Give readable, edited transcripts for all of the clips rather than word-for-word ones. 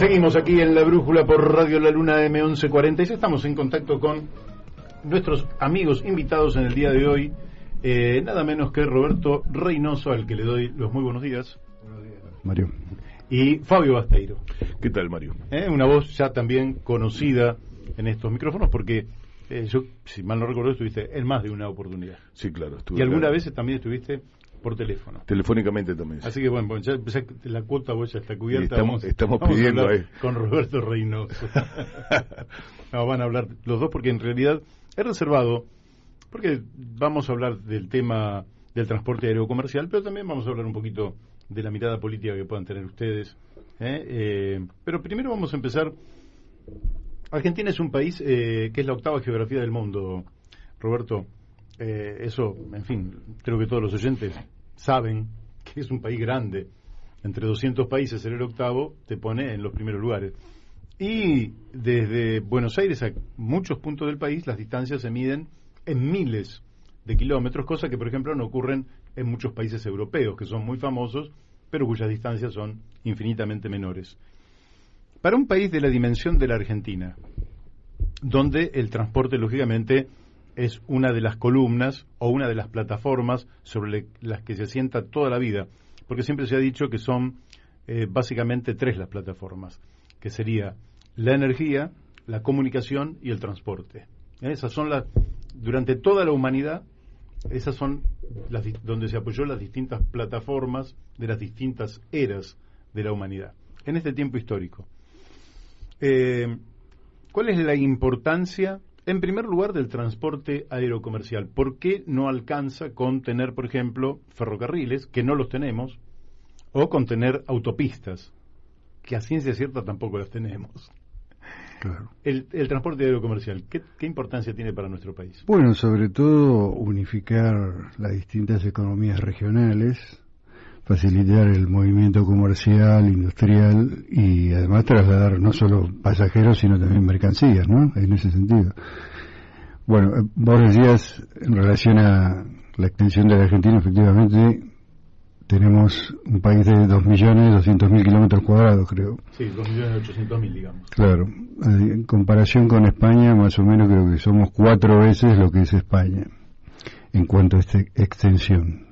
Seguimos aquí en La Brújula por Radio La Luna M1140 y estamos en contacto con nuestros amigos invitados en el día de hoy, nada menos que Roberto Reynoso, al que le doy los muy buenos días. Buenos días, Mario. Y Fabio Basteiro. ¿Qué tal, Mario? Una voz ya también conocida en estos micrófonos porque yo, si mal no recuerdo, estuviste en más de una oportunidad. Sí, claro. Estuve y algunas veces también estuviste por teléfono. Telefónicamente también. Sí. Así que bueno, ya la cuota vos ya está cubierta. Estamos pidiendo ahí. Con Roberto Reynoso. No, van a hablar los dos porque en realidad es reservado, porque vamos a hablar del tema del transporte aéreo comercial, pero también vamos a hablar un poquito de la mirada política que puedan tener ustedes. Pero primero vamos a empezar. Argentina es un país que es la octava geografía del mundo, Roberto. Eso, en fin, creo que todos los oyentes saben que es un país grande. Entre 200 países, ser el octavo te pone en los primeros lugares. Y desde Buenos Aires a muchos puntos del país las distancias se miden en miles de kilómetros, cosa que por ejemplo no ocurren en muchos países europeos, que son muy famosos, pero cuyas distancias son infinitamente menores. Para un país de la dimensión de la Argentina, donde el transporte lógicamente es una de las columnas o una de las plataformas sobre las que se asienta toda la vida, porque siempre se ha dicho que son básicamente tres las plataformas, que sería la energía, la comunicación y el transporte. Esas son durante toda la humanidad, esas son las donde se apoyó las distintas plataformas de las distintas eras de la humanidad, en este tiempo histórico. ¿Cuál es la importancia, en primer lugar, del transporte aerocomercial? ¿Por qué no alcanza con tener, por ejemplo, ferrocarriles, que no los tenemos, o con tener autopistas, que a ciencia cierta tampoco las tenemos? Claro. El transporte aerocomercial, ¿qué importancia tiene para nuestro país? Bueno, sobre todo unificar las distintas economías regionales, facilitar el movimiento comercial, industrial y además trasladar no solo pasajeros sino también mercancías, ¿no? En ese sentido. Bueno, vos decías en relación a la extensión de la Argentina, efectivamente tenemos un país de 2.200.000 kilómetros cuadrados, creo. Sí, 2.800.000, digamos. Claro, en comparación con España, más o menos creo que somos 4 veces lo que es España en cuanto a esta extensión.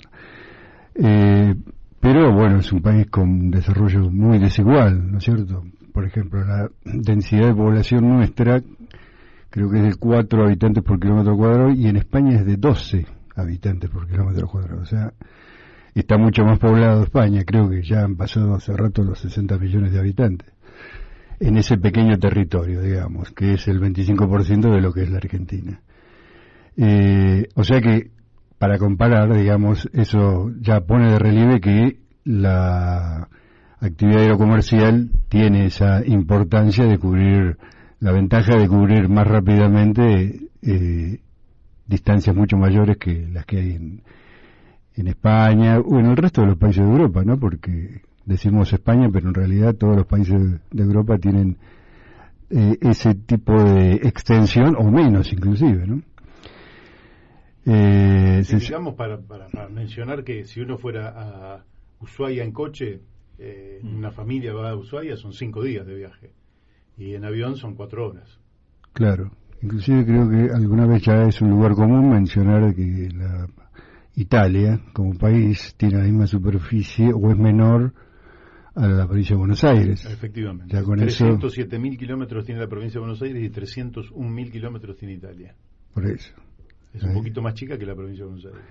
Pero bueno, es un país con un desarrollo muy desigual, ¿no es cierto? Por ejemplo, la densidad de población nuestra creo que es de 4 habitantes por kilómetro cuadrado y en España es de 12 habitantes por kilómetro cuadrado. O sea, está mucho más poblado España, creo que ya han pasado hace rato los 60 millones de habitantes en ese pequeño territorio, digamos, que es el 25% de lo que es la Argentina. O sea que, para comparar, digamos, eso ya pone de relieve que la actividad aerocomercial tiene esa importancia de cubrir, la ventaja de cubrir más rápidamente distancias mucho mayores que las que hay en España o en el resto de los países de Europa, ¿no? Porque decimos España, pero en realidad todos los países de Europa tienen ese tipo de extensión o menos inclusive, ¿no? Digamos, para mencionar que si uno fuera a Ushuaia en coche, una familia va a Ushuaia, son 5 días de viaje, y en avión son 4 horas. Claro, inclusive creo que alguna vez ya es un lugar común mencionar que Italia, como país, tiene la misma superficie o es menor a la provincia de Buenos Aires. Efectivamente. Ya con 307.000 kilómetros tiene la provincia de Buenos Aires y 301.000 kilómetros tiene Italia. Por eso. Es un poquito más chica que la provincia de Buenos Aires.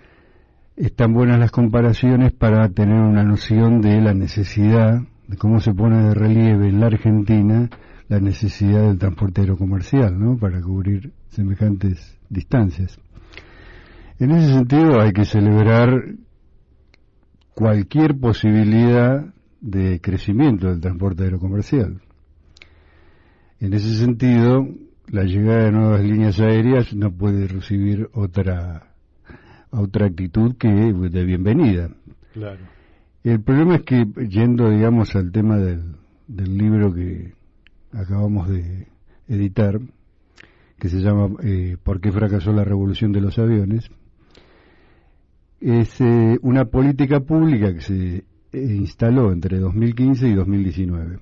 Están buenas las comparaciones para tener una noción de la necesidad, de cómo se pone de relieve en la Argentina la necesidad del transporte aerocomercial, ¿no? Para cubrir semejantes distancias. En ese sentido hay que celebrar cualquier posibilidad de crecimiento del transporte aerocomercial. En ese sentido, la llegada de nuevas líneas aéreas no puede recibir otra actitud que de bienvenida. Claro. El problema es que, yendo, digamos, al tema del libro que acabamos de editar, que se llama ¿Por qué fracasó la revolución de los aviones?, es una política pública que se instaló entre 2015 y 2019,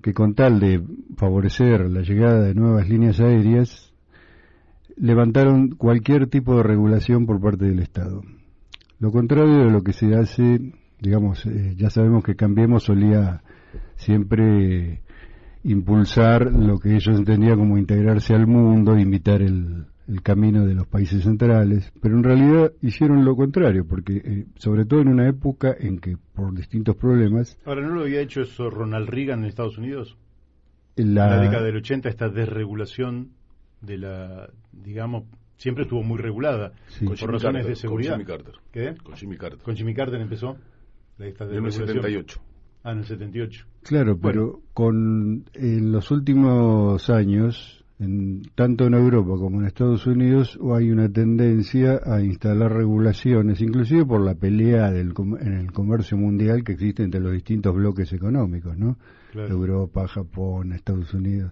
que con tal de favorecer la llegada de nuevas líneas aéreas, levantaron cualquier tipo de regulación por parte del Estado. Lo contrario de lo que se hace, digamos, ya sabemos que Cambiemos solía siempre impulsar lo que ellos entendían como integrarse al mundo, imitar el camino de los países centrales, pero en realidad hicieron lo contrario, porque sobre todo en una época en que por distintos problemas... Ahora, ¿no lo había hecho eso Ronald Reagan en Estados Unidos? En la década del 80, esta desregulación de la, digamos, siempre estuvo muy regulada, sí, por razones de seguridad. Con Jimmy Carter. ¿Qué? Con Jimmy Carter. Con Jimmy Carter empezó esta en el 78. Ah, en el 78. Claro, pero en los últimos años, tanto en Europa como en Estados Unidos, hay una tendencia a instalar regulaciones, inclusive por la pelea en el comercio mundial que existe entre los distintos bloques económicos, ¿no? Claro. Europa, Japón, Estados Unidos.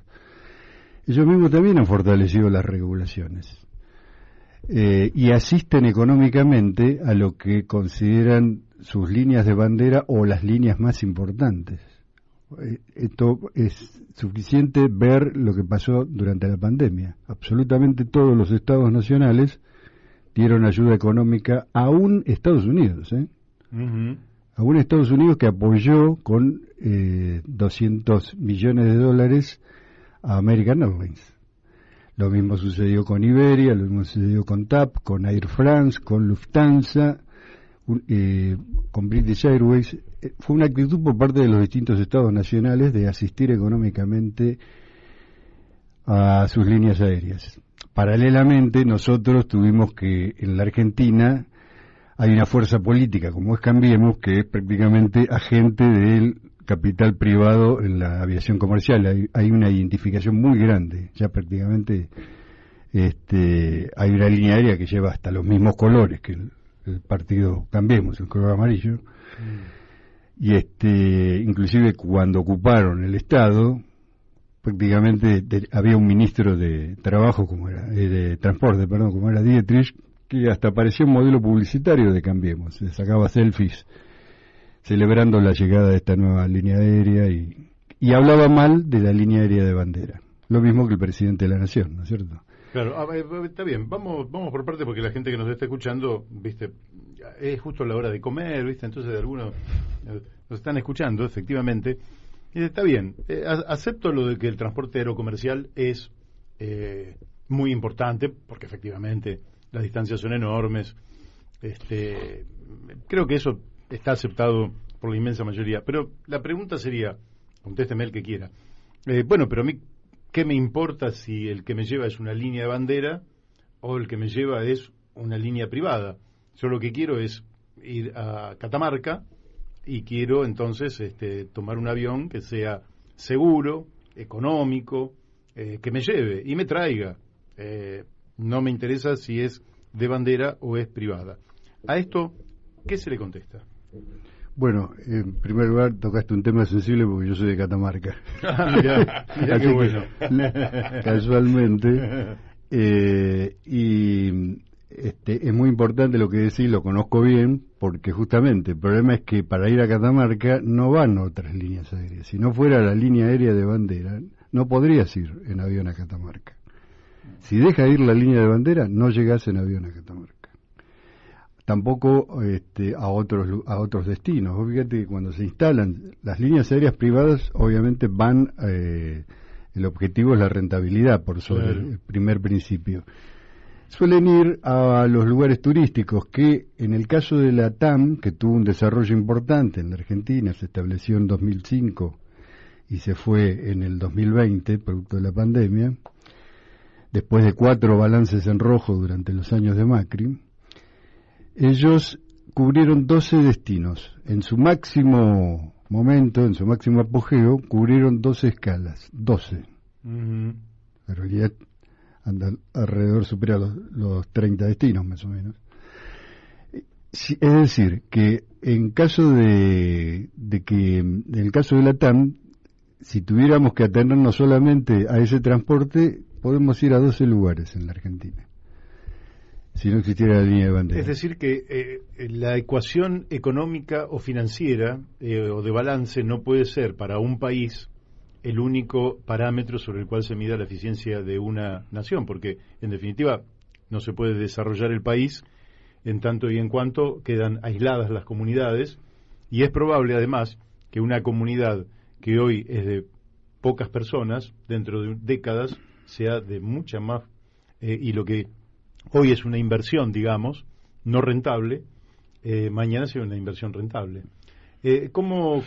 Ellos mismos también han fortalecido las regulaciones y asisten económicamente a lo que consideran sus líneas de bandera o las líneas más importantes. Esto es suficiente ver lo que pasó durante la pandemia. Absolutamente todos los estados nacionales dieron ayuda económica, aún Estados Unidos, aún Estados Unidos, que apoyó con 200 millones de dólares a American Airlines. Lo mismo sucedió con Iberia, lo mismo sucedió con TAP, con Air France, con Lufthansa, con British Airways. Fue una actitud por parte de los distintos estados nacionales de asistir económicamente a sus líneas aéreas. Paralelamente, nosotros tuvimos que, en la Argentina, hay una fuerza política, como es Cambiemos, que es prácticamente agente del capital privado en la aviación comercial. Hay una identificación muy grande, ya prácticamente hay una línea aérea que lleva hasta los mismos colores que el partido Cambiemos, el color amarillo. Y inclusive cuando ocuparon el Estado, prácticamente había un ministro de Trabajo, de Transporte, como era Dietrich, que hasta parecía un modelo publicitario de Cambiemos. Se sacaba selfies celebrando la llegada de esta nueva línea aérea y hablaba mal de la línea aérea de bandera. Lo mismo que el presidente de la Nación, ¿no es cierto? Claro, está bien, vamos por parte, porque la gente que nos está escuchando, viste, es justo la hora de comer, viste, entonces algunos nos están escuchando, efectivamente, y está bien, acepto lo de que el transporte aerocomercial es muy importante, porque efectivamente las distancias son enormes, creo que eso está aceptado por la inmensa mayoría, pero la pregunta sería, contésteme el que quiera, bueno, pero a mí, ¿qué me importa si el que me lleva es una línea de bandera o el que me lleva es una línea privada? Yo lo que quiero es ir a Catamarca y quiero entonces tomar un avión que sea seguro, económico, que me lleve y me traiga. No me interesa si es de bandera o es privada. A esto, ¿qué se le contesta? Bueno, en primer lugar tocaste un tema sensible porque yo soy de Catamarca. Mirá qué bueno. Casualmente. Es muy importante lo que decís, lo conozco bien, porque justamente el problema es que para ir a Catamarca no van otras líneas aéreas. Si no fuera la línea aérea de bandera, no podrías ir en avión a Catamarca. Si deja ir la línea de bandera, no llegás en avión a Catamarca. Tampoco a otros destinos. Fíjate que cuando se instalan las líneas aéreas privadas, obviamente van, el objetivo es la rentabilidad por sobre el primer principio. Suelen ir a los lugares turísticos que, en el caso de la TAM, que tuvo un desarrollo importante en la Argentina, se estableció en 2005 y se fue en el 2020, producto de la pandemia, después de 4 balances en rojo durante los años de Macri. Ellos cubrieron 12 destinos. En su máximo momento, en su máximo apogeo, cubrieron 12 escalas. 12. En realidad andan alrededor, supera los 30 destinos más o menos. Es decir, que en caso en el caso de la TAM, si tuviéramos que atenernos solamente a ese transporte, podemos ir a 12 lugares en la Argentina, si no existiera la línea de bandera. Es decir que la ecuación económica o financiera o de balance no puede ser para un país el único parámetro sobre el cual se mida la eficiencia de una nación, porque en definitiva no se puede desarrollar el país en tanto y en cuanto quedan aisladas las comunidades, y es probable además que una comunidad que hoy es de pocas personas, dentro de décadas sea de mucha más, y lo que hoy es una inversión, digamos, no rentable, mañana sea una inversión rentable. ¿Cómo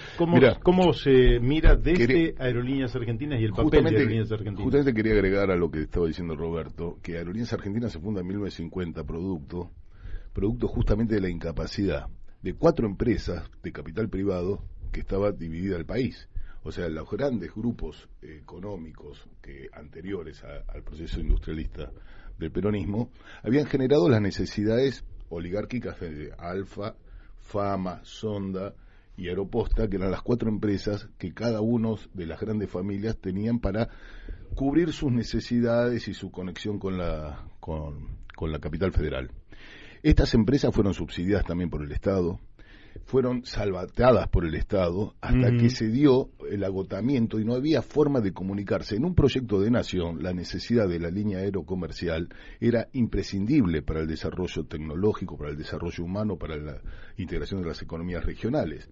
se mira desde Aerolíneas Argentinas y el papel de Aerolíneas Argentinas? Justamente quería agregar a lo que estaba diciendo Roberto, que Aerolíneas Argentinas se funda en 1950, producto justamente de la incapacidad de 4 empresas de capital privado que estaba dividida el país. O sea, los grandes grupos económicos que anteriores al proceso industrialista del peronismo habían generado las necesidades oligárquicas de Alfa, Fama, Sonda y Aeroposta, que eran las 4 empresas que cada uno de las grandes familias tenían para cubrir sus necesidades y su conexión con la capital federal. Estas empresas fueron subsidiadas también por el Estado, fueron salvateadas por el Estado hasta que se dio el agotamiento y no había forma de comunicarse. En un proyecto de nación, la necesidad de la línea aerocomercial era imprescindible para el desarrollo tecnológico, para el desarrollo humano, para la integración de las economías regionales.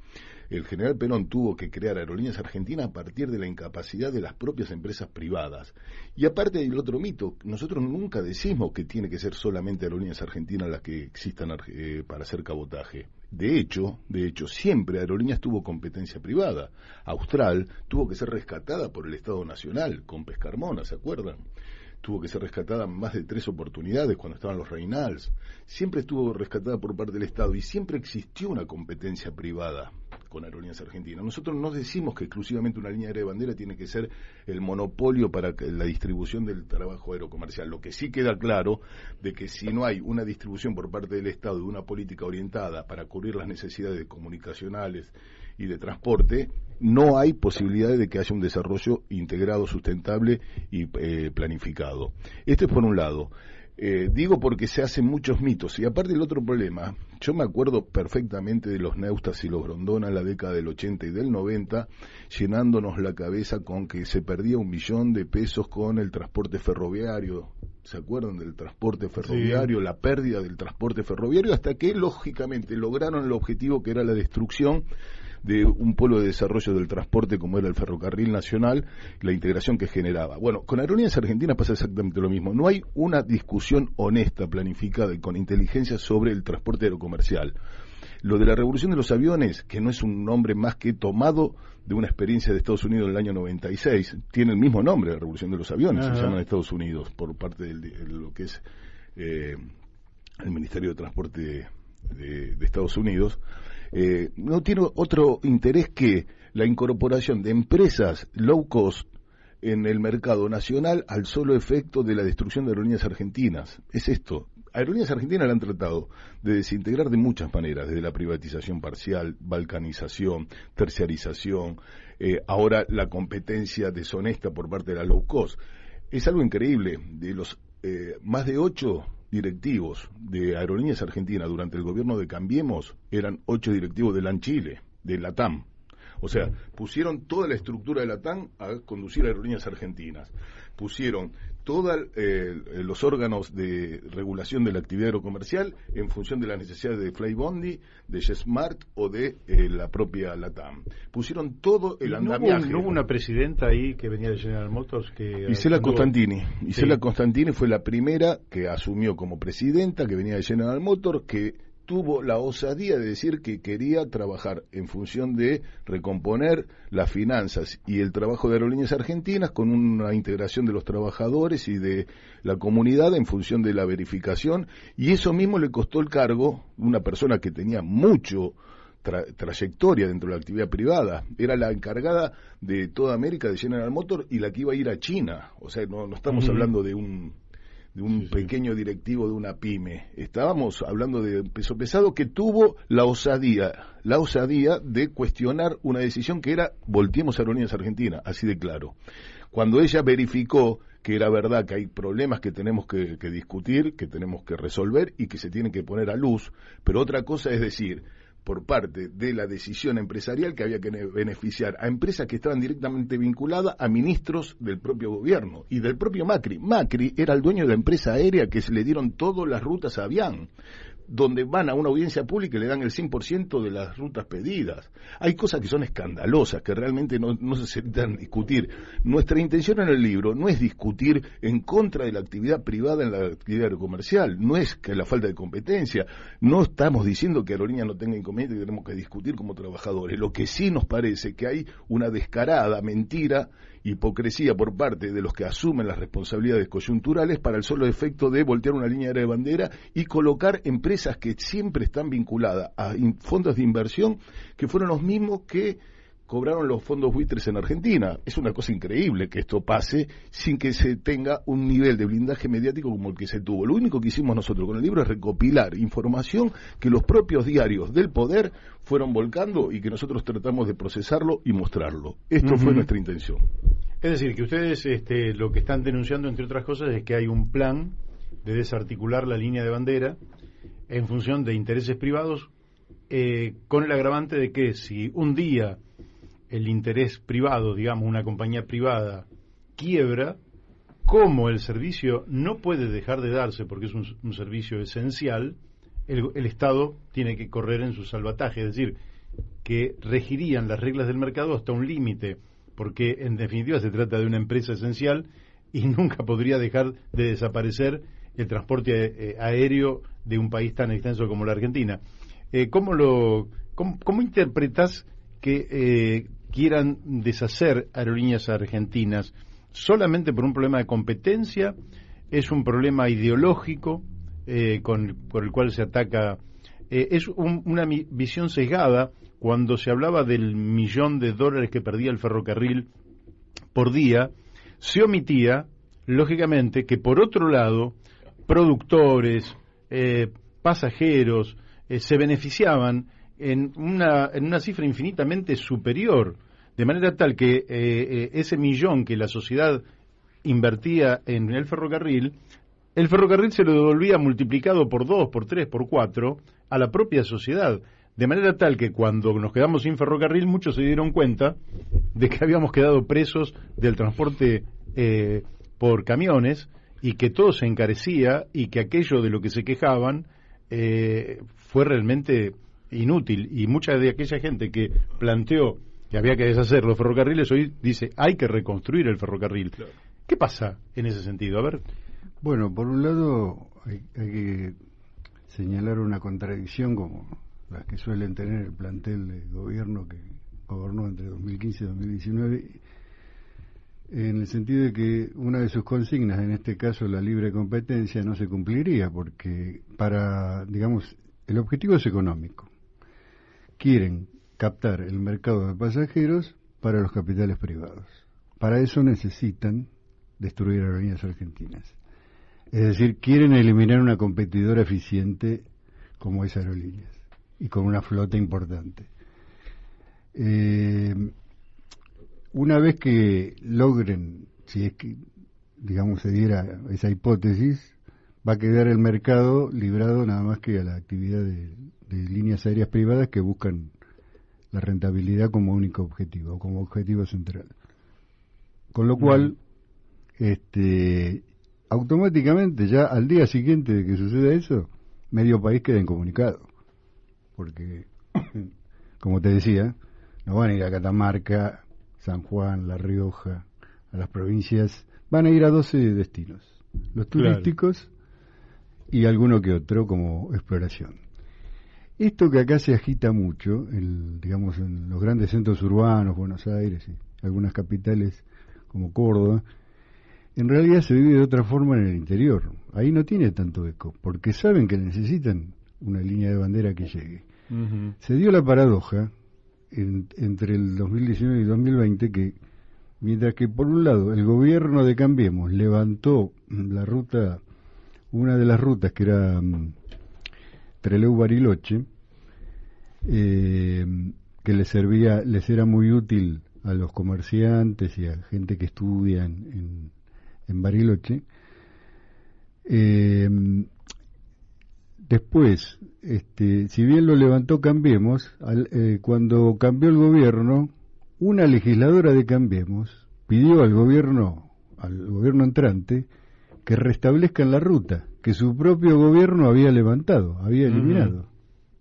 El general Perón tuvo que crear Aerolíneas Argentinas a partir de la incapacidad de las propias empresas privadas. Y aparte del otro mito, nosotros nunca decimos que tiene que ser solamente Aerolíneas Argentinas las que existan para hacer cabotaje. De hecho, siempre Aerolíneas tuvo competencia privada. Austral tuvo que ser rescatada por el Estado Nacional con Pescarmona, ¿se acuerdan? Tuvo que ser rescatada en más de 3 oportunidades cuando estaban los Reynals. Siempre estuvo rescatada por parte del Estado y siempre existió una competencia privada con Aerolíneas Argentinas. Nosotros no decimos que exclusivamente una línea aérea de bandera tiene que ser el monopolio para la distribución del trabajo aerocomercial. Lo que sí queda claro de que si no hay una distribución por parte del Estado de una política orientada para cubrir las necesidades comunicacionales y de transporte, no hay posibilidades de que haya un desarrollo integrado, sustentable y planificado. Este es por un lado. Digo porque se hacen muchos mitos. Y aparte el otro problema, yo me acuerdo perfectamente de los Neustas y los Grondona en la década del 80 y del 90, llenándonos la cabeza con que se perdía $1 millón con el transporte ferroviario. ¿Se acuerdan del transporte ferroviario? Sí. La pérdida del transporte ferroviario, hasta que lógicamente lograron el objetivo que era la destrucción de un polo de desarrollo del transporte como era el ferrocarril nacional, la integración que generaba. Bueno, con Aerolíneas Argentinas pasa exactamente lo mismo. No hay una discusión honesta, planificada y con inteligencia sobre el transporte aerocomercial. Lo de la revolución de los aviones, que no es un nombre más que tomado de una experiencia de Estados Unidos en el año 96, tiene el mismo nombre, la revolución de los aviones, se llama en Estados Unidos, por parte de lo que es el Ministerio de Transporte de Estados Unidos. No tiene otro interés que la incorporación de empresas low cost en el mercado nacional al solo efecto de la destrucción de Aerolíneas Argentinas. Es esto. Aerolíneas Argentinas la han tratado de desintegrar de muchas maneras, desde la privatización parcial, balcanización, terciarización, ahora la competencia deshonesta por parte de la low cost. Es algo increíble. De los más de 8 directivos de Aerolíneas Argentinas durante el gobierno de Cambiemos, eran 8 directivos de LAN Chile, de LATAM. O sea, pusieron toda la estructura de LATAM a conducir Aerolíneas Argentinas. Pusieron todos los órganos de regulación de la actividad aerocomercial en función de las necesidades de Flybondi, de JetSmart o de la propia LATAM. Pusieron todo el andamiaje. ¿No hubo una presidenta ahí que venía de General Motors? Isela Costantini. Isela Costantini fue la primera que asumió como presidenta, que venía de General Motors, que tuvo la osadía de decir que quería trabajar en función de recomponer las finanzas y el trabajo de Aerolíneas Argentinas con una integración de los trabajadores y de la comunidad en función de la verificación, y eso mismo le costó el cargo una persona que tenía mucho trayectoria dentro de la actividad privada. Era la encargada de toda América de General Motors y la que iba a ir a China. O sea, no estamos hablando de un pequeño directivo de una pyme. Estábamos hablando de peso pesado que tuvo la osadía de cuestionar una decisión que era volteemos a Aerolíneas Argentinas, así de claro. Cuando ella verificó que era verdad que hay problemas que tenemos que discutir, que tenemos que resolver y que se tienen que poner a luz, pero otra cosa es decir, por parte de la decisión empresarial que había que beneficiar a empresas que estaban directamente vinculadas a ministros del propio gobierno y del propio Macri. Macri era el dueño de la empresa aérea que se le dieron todas las rutas a Avián, donde van a una audiencia pública y le dan el 100% de las rutas pedidas. Hay cosas que son escandalosas, que realmente no se necesitan discutir. Nuestra intención en el libro no es discutir en contra de la actividad privada en la actividad aerocomercial, no es que la falta de competencia, no estamos diciendo que Aerolíneas no tenga inconveniente, que tenemos que discutir como trabajadores. Lo que sí nos parece que hay una descarada mentira, hipocresía por parte de los que asumen las responsabilidades coyunturales para el solo efecto de voltear una línea aérea de bandera y colocar empresas que siempre están vinculadas a fondos de inversión que fueron los mismos que cobraron los fondos buitres en Argentina. Es una cosa increíble que esto pase sin que se tenga un nivel de blindaje mediático como el que se tuvo. Lo único que hicimos nosotros con el libro es recopilar información que los propios diarios del poder fueron volcando y que nosotros tratamos de procesarlo y mostrarlo. Esto fue nuestra intención. Es decir, que ustedes lo que están denunciando, entre otras cosas, es que hay un plan de desarticular la línea de bandera en función de intereses privados, con el agravante de que si un día el interés privado, digamos, una compañía privada, quiebra, como el servicio no puede dejar de darse porque es un servicio esencial, el Estado tiene que correr en su salvataje, es decir, que regirían las reglas del mercado hasta un límite, porque en definitiva se trata de una empresa esencial y nunca podría dejar de desaparecer el transporte aéreo de un país tan extenso como la Argentina. ¿Cómo interpretas que quieran deshacer Aerolíneas Argentinas? ¿Solamente por un problema de competencia? ¿Es un problema ideológico por el cual se ataca? ¿Es una visión sesgada cuando se hablaba del $1.000.000 que perdía el ferrocarril por día? Se omitía, lógicamente, que por otro lado, productores, pasajeros, se beneficiaban en una cifra infinitamente superior, de manera tal que ese millón que la sociedad invertía en el ferrocarril se lo devolvía multiplicado por 2, por 3, por 4 a la propia sociedad, de manera tal que cuando nos quedamos sin ferrocarril muchos se dieron cuenta de que habíamos quedado presos del transporte por camiones y que todo se encarecía y que aquello de lo que se quejaban fue realmente inútil, y mucha de aquella gente que planteó que había que deshacer los ferrocarriles hoy dice hay que reconstruir el ferrocarril. Claro. ¿Qué pasa en ese sentido? A ver. Bueno, por un lado hay que señalar una contradicción como las que suelen tener el plantel de gobierno que gobernó entre 2015 y 2019, en el sentido de que una de sus consignas, en este caso la libre competencia, no se cumpliría porque el objetivo es económico. Quieren captar el mercado de pasajeros para los capitales privados. Para eso necesitan destruir Aerolíneas Argentinas. Es decir, quieren eliminar una competidora eficiente como es Aerolíneas y con una flota importante. Una vez que logren, si es que, se diera esa hipótesis, va a quedar el mercado librado nada más que a la actividad de líneas aéreas privadas que buscan la rentabilidad como único objetivo, como objetivo central. Con lo cual, automáticamente, ya al día siguiente de que suceda eso, medio país queda incomunicado. Porque, como te decía, no van a ir a Catamarca, San Juan, La Rioja, a las provincias, van a ir a 12 destinos, los turísticos y alguno que otro como exploración. Esto que acá se agita mucho, en los grandes centros urbanos, Buenos Aires y algunas capitales como Córdoba, en realidad se vive de otra forma en el interior. Ahí no tiene tanto eco, porque saben que necesitan una línea de bandera que llegue. Uh-huh. Se dio la paradoja entre el 2019 y 2020 que, mientras que por un lado el gobierno de Cambiemos levantó la ruta, una de las rutas que era Trelew-Bariloche, que les era muy útil a los comerciantes y a gente que estudia en Bariloche, Después, si bien lo levantó Cambiemos, cuando cambió el gobierno, una legisladora de Cambiemos pidió al gobierno entrante, que restablezcan la ruta que su propio gobierno había levantado, había eliminado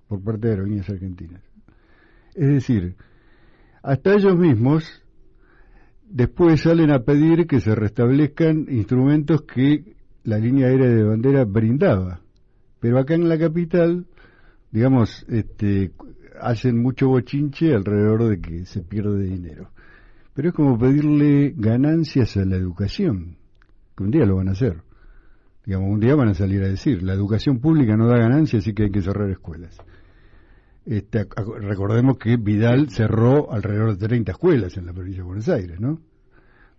por parte de Aerolíneas Argentinas. Es decir, hasta ellos mismos después salen a pedir que se restablezcan instrumentos que la línea aérea de bandera brindaba. Pero acá en la capital, digamos, hacen mucho bochinche alrededor de que se pierde dinero. Pero es como pedirle ganancias a la educación, que un día lo van a hacer. Digamos, un día van a salir a decir, la educación pública no da ganancias, así que hay que cerrar escuelas. Recordemos que Vidal cerró alrededor de 30 escuelas en la provincia de Buenos Aires, ¿no?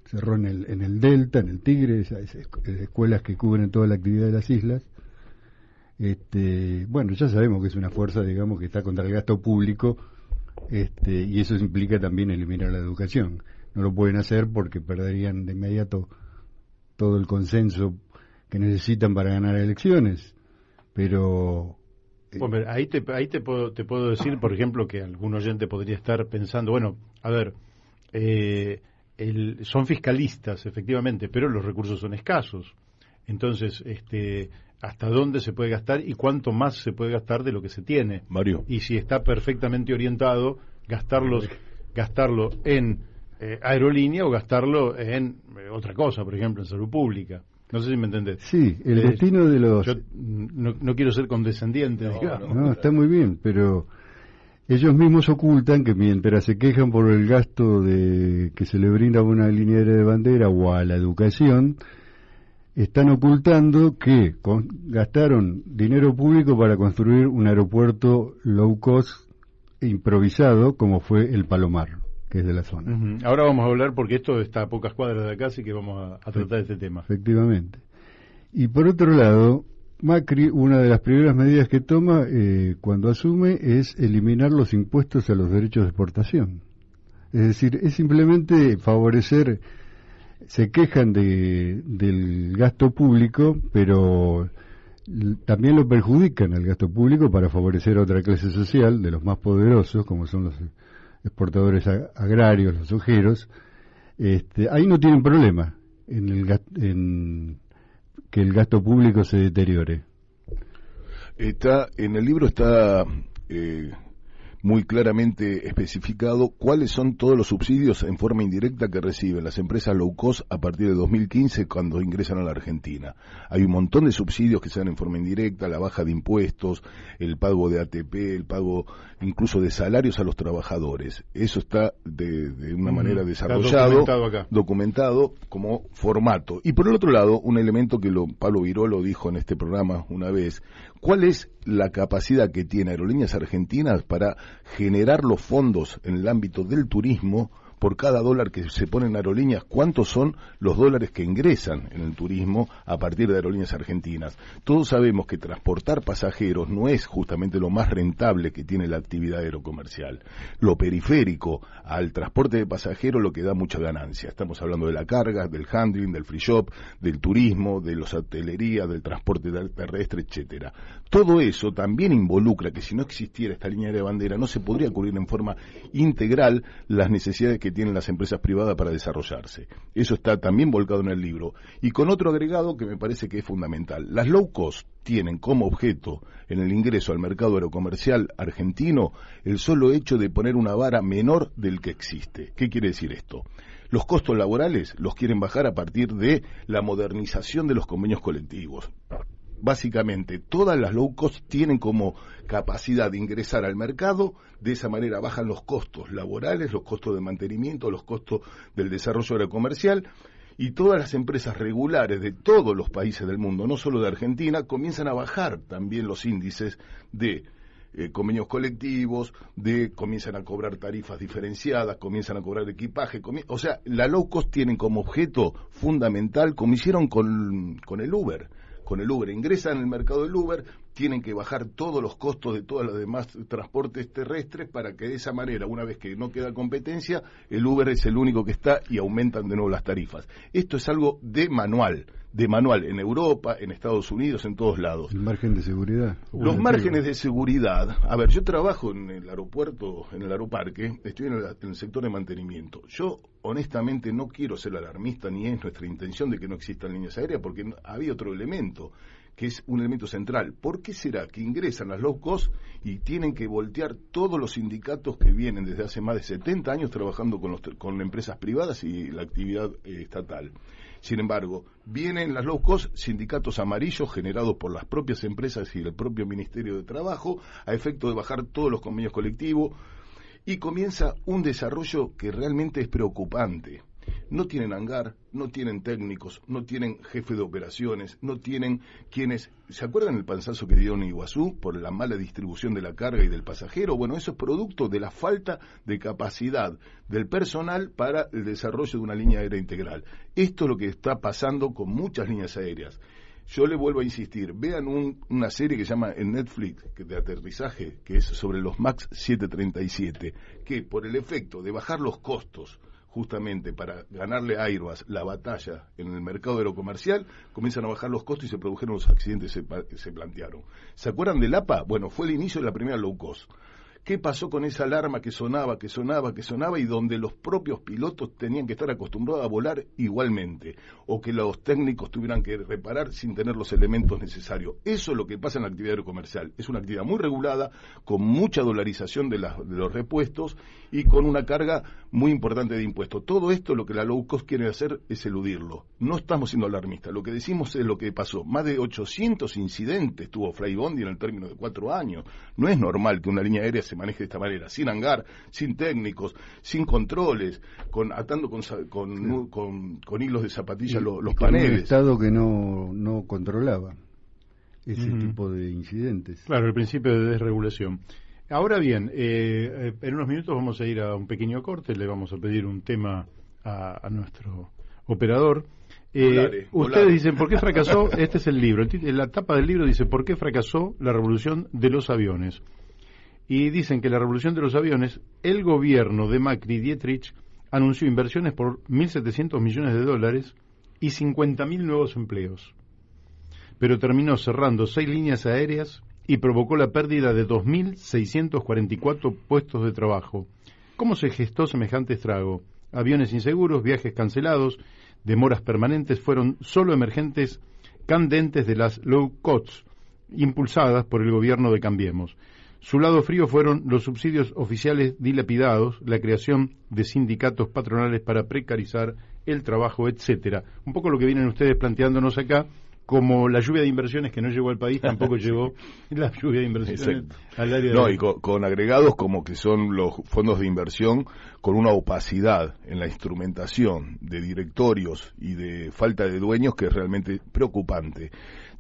Cerró en el Delta, en el Tigre, esas escuelas que cubren toda la actividad de las islas. Bueno, ya sabemos que es una fuerza, digamos, que está contra el gasto público, y eso implica también eliminar la educación. No lo pueden hacer porque perderían de inmediato todo el consenso que necesitan para ganar elecciones. Pero bueno, ahí te puedo decir, por ejemplo, que algún oyente podría estar pensando, bueno, a ver, son fiscalistas, efectivamente, pero los recursos son escasos. Entonces, hasta dónde se puede gastar y cuánto más se puede gastar de lo que se tiene. Mario. Y si está perfectamente orientado, gastarlo en aerolínea o gastarlo en otra cosa, por ejemplo, en salud pública. No sé si me entendés. Sí, el destino de los... Yo no quiero ser condescendiente, digamos. No, está muy bien, pero ellos mismos ocultan que mientras se quejan por el gasto que se le brinda a una línea aérea de bandera o a la educación, están ocultando que gastaron dinero público para construir un aeropuerto low cost improvisado como fue el Palomar, que es de la zona. Ahora vamos a hablar, porque esto está a pocas cuadras de acá, así que vamos a tratar este tema. Efectivamente. Y por otro lado, Macri, una de las primeras medidas que toma cuando asume es eliminar los impuestos a los derechos de exportación. Es decir, es simplemente favorecer... Se quejan del gasto público, pero también lo perjudican al gasto público para favorecer a otra clase social, de los más poderosos, como son los exportadores agrarios, los ojeros. Ahí no tienen problema en que el gasto público se deteriore. En el libro está muy claramente especificado cuáles son todos los subsidios en forma indirecta que reciben las empresas low cost a partir de 2015 cuando ingresan a la Argentina. Hay un montón de subsidios que se dan en forma indirecta, la baja de impuestos, el pago de ATP, el pago incluso de salarios a los trabajadores. Eso está de una manera desarrollado, documentado como formato. Y por el otro lado, un elemento que Pablo Viró lo dijo en este programa una vez, ¿cuál es la capacidad que tiene Aerolíneas Argentinas para generar los fondos en el ámbito del turismo? Por cada dólar que se pone en aerolíneas, ¿cuántos son los dólares que ingresan en el turismo a partir de Aerolíneas Argentinas? Todos sabemos que transportar pasajeros no es justamente lo más rentable que tiene la actividad aerocomercial. Lo periférico al transporte de pasajeros lo que da mucha ganancia. Estamos hablando de la carga, del handling, del free shop, del turismo, de la hotelería, del transporte terrestre, etcétera. Todo eso también involucra que si no existiera esta línea de bandera no se podría cubrir en forma integral las necesidades que tienen las empresas privadas para desarrollarse. Eso está también volcado en el libro. Y con otro agregado que me parece que es fundamental. Las low cost tienen como objeto en el ingreso al mercado aerocomercial argentino el solo hecho de poner una vara menor del que existe. ¿Qué quiere decir esto? Los costos laborales los quieren bajar a partir de la modernización de los convenios colectivos. Básicamente, todas las low cost tienen como capacidad de ingresar al mercado, de esa manera bajan los costos laborales, los costos de mantenimiento, los costos del desarrollo aerocomercial, y todas las empresas regulares de todos los países del mundo, no solo de Argentina, comienzan a bajar también los índices de convenios colectivos, comienzan a cobrar tarifas diferenciadas, comienzan a cobrar equipaje, o sea, la low cost tienen como objeto fundamental, como hicieron con el Uber. Con el Uber, ingresan en el mercado del Uber, tienen que bajar todos los costos de todos los demás transportes terrestres para que de esa manera, una vez que no queda competencia, el Uber es el único que está y aumentan de nuevo las tarifas. Esto es algo de manual en Europa, en Estados Unidos, en todos lados. El margen de seguridad. Los márgenes de seguridad, a ver, yo trabajo en el aeropuerto, en el aeroparque, estoy en el sector de mantenimiento. Yo honestamente no quiero ser alarmista, ni es nuestra intención de que no existan líneas aéreas, porque había otro elemento, que es un elemento central. ¿Por qué será que ingresan las low cost y tienen que voltear todos los sindicatos que vienen desde hace más de 70 años trabajando con empresas privadas y la actividad estatal? Sin embargo, vienen las low cost, sindicatos amarillos generados por las propias empresas y el propio Ministerio de Trabajo, a efecto de bajar todos los convenios colectivos, y comienza un desarrollo que realmente es preocupante. No tienen hangar, no tienen técnicos, no tienen jefe de operaciones, no tienen quienes... ¿Se acuerdan el panzazo que dieron en Iguazú por la mala distribución de la carga y del pasajero? Bueno, eso es producto de la falta de capacidad del personal para el desarrollo de una línea aérea integral. Esto es lo que está pasando con muchas líneas aéreas. Yo le vuelvo a insistir, vean una serie que se llama en Netflix, de aterrizaje, que es sobre los MAX 737, que por el efecto de bajar los costos, justamente para ganarle a Airbus la batalla en el mercado aerocomercial, comienzan a bajar los costos y se produjeron los accidentes que se plantearon. ¿Se acuerdan del APA? Bueno, fue el inicio de la primera low cost. ¿Qué pasó con esa alarma que sonaba y donde los propios pilotos tenían que estar acostumbrados a volar igualmente, o que los técnicos tuvieran que reparar sin tener los elementos necesarios? Eso es lo que pasa en la actividad aerocomercial. Es una actividad muy regulada, con mucha dolarización de los repuestos y con una carga muy importante de impuestos. Todo esto, lo que la low cost quiere hacer es eludirlo. No estamos siendo alarmistas, lo que decimos es lo que pasó. Más de 800 incidentes tuvo Flybondi en el término de 4 años. No es normal que una línea aérea se maneje de esta manera, sin hangar, sin técnicos, sin controles, atando con hilos de zapatillas los paneles. Un Estado que no controlaba ese tipo de incidentes. Claro, el principio de desregulación. Ahora bien, en unos minutos vamos a ir a un pequeño corte, le vamos a pedir un tema a nuestro operador. Ustedes dicen, ¿por qué fracasó? Este es el libro. La tapa del libro dice, ¿por qué fracasó la revolución de los aviones? Y dicen que la revolución de los aviones, el gobierno de Macri Dietrich anunció inversiones por 1.700 millones de dólares y 50.000 nuevos empleos. Pero terminó cerrando 6 líneas aéreas y provocó la pérdida de 2.644 puestos de trabajo. ¿Cómo se gestó semejante estrago? Aviones inseguros, viajes cancelados, demoras permanentes fueron solo emergentes candentes de las low cost, impulsadas por el gobierno de Cambiemos. Su lado frío fueron los subsidios oficiales dilapidados, la creación de sindicatos patronales para precarizar el trabajo, etcétera. Un poco lo que vienen ustedes planteándonos acá, como la lluvia de inversiones que no llegó al país, tampoco llegó la lluvia de inversiones al área. No, y con agregados como que son los fondos de inversión, con una opacidad en la instrumentación de directorios y de falta de dueños que es realmente preocupante.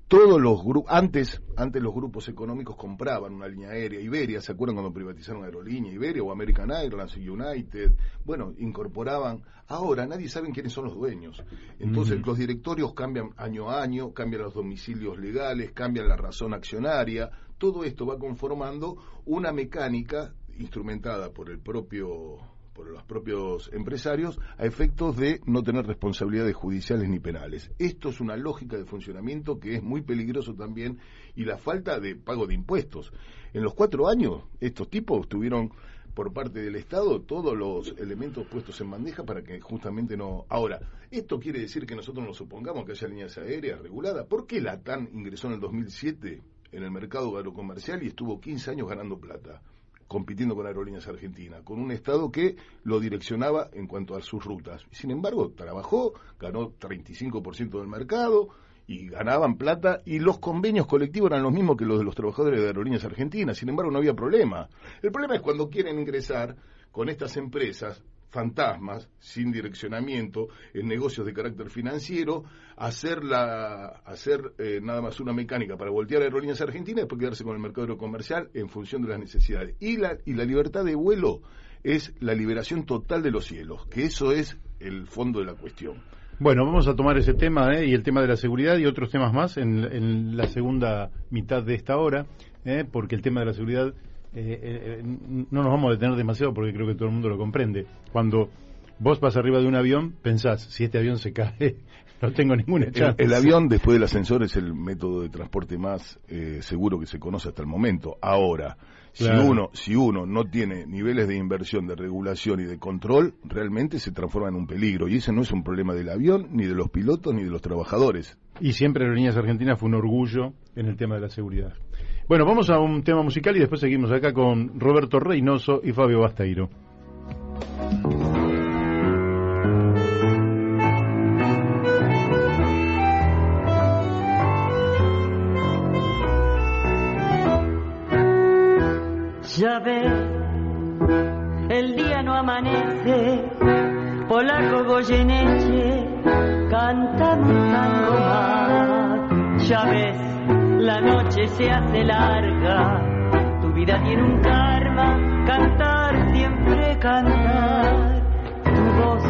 Todos los grupos, antes los grupos económicos compraban una línea aérea. Iberia, ¿se acuerdan cuando privatizaron Aerolínea Iberia o American Airlines y United? Bueno, incorporaban. Ahora nadie sabe quiénes son los dueños. Entonces los directorios cambian año a año, cambian los domicilios legales, cambian la razón accionaria. Todo esto va conformando una mecánica instrumentada por los propios empresarios a efectos de no tener responsabilidades judiciales ni penales. Esto es una lógica de funcionamiento que es muy peligroso también, y la falta de pago de impuestos. En los 4 años, estos tipos tuvieron por parte del Estado todos los elementos puestos en bandeja para que justamente no... Ahora, ¿esto quiere decir que nosotros nos supongamos que haya líneas aéreas reguladas? ¿Por qué la TAN ingresó en el 2007 en el mercado aerocomercial y estuvo 15 años ganando plata, compitiendo con Aerolíneas Argentinas, con un Estado que lo direccionaba en cuanto a sus rutas? Sin embargo, trabajó, ganó 35% del mercado y ganaban plata, y los convenios colectivos eran los mismos que los de los trabajadores de Aerolíneas Argentinas. Sin embargo, no había problema. El problema es cuando quieren ingresar con estas empresas fantasmas, sin direccionamiento, en negocios de carácter financiero, hacer nada más una mecánica para voltear a Aerolíneas Argentinas y después quedarse con el mercado aerocomercial en función de las necesidades. Y la libertad de vuelo es la liberación total de los cielos, que eso es el fondo de la cuestión. Bueno, vamos a tomar ese tema y el tema de la seguridad y otros temas más en la segunda mitad de esta hora, porque el tema de la seguridad no nos vamos a detener demasiado porque creo que todo el mundo lo comprende. Cuando vos vas arriba de un avión, pensás, si este avión se cae, no tengo ninguna chance. El avión, después del ascensor, es el método de transporte más seguro que se conoce hasta el momento. Ahora, claro, si uno no tiene niveles de inversión, de regulación y de control, realmente se transforma en un peligro. Y ese no es un problema del avión, ni de los pilotos, ni de los trabajadores. Y siempre Aerolíneas Argentinas fue un orgullo en el tema de la seguridad. Bueno, vamos a un tema musical y después seguimos acá con Roberto Reynoso y Fabio Basteiro. Ya ves, el día no amanece, polaco Goyeneche, cantamos tango más. Ya ves, la noche se hace larga, tu vida tiene un karma, cantar, siempre cantar. Tu voz,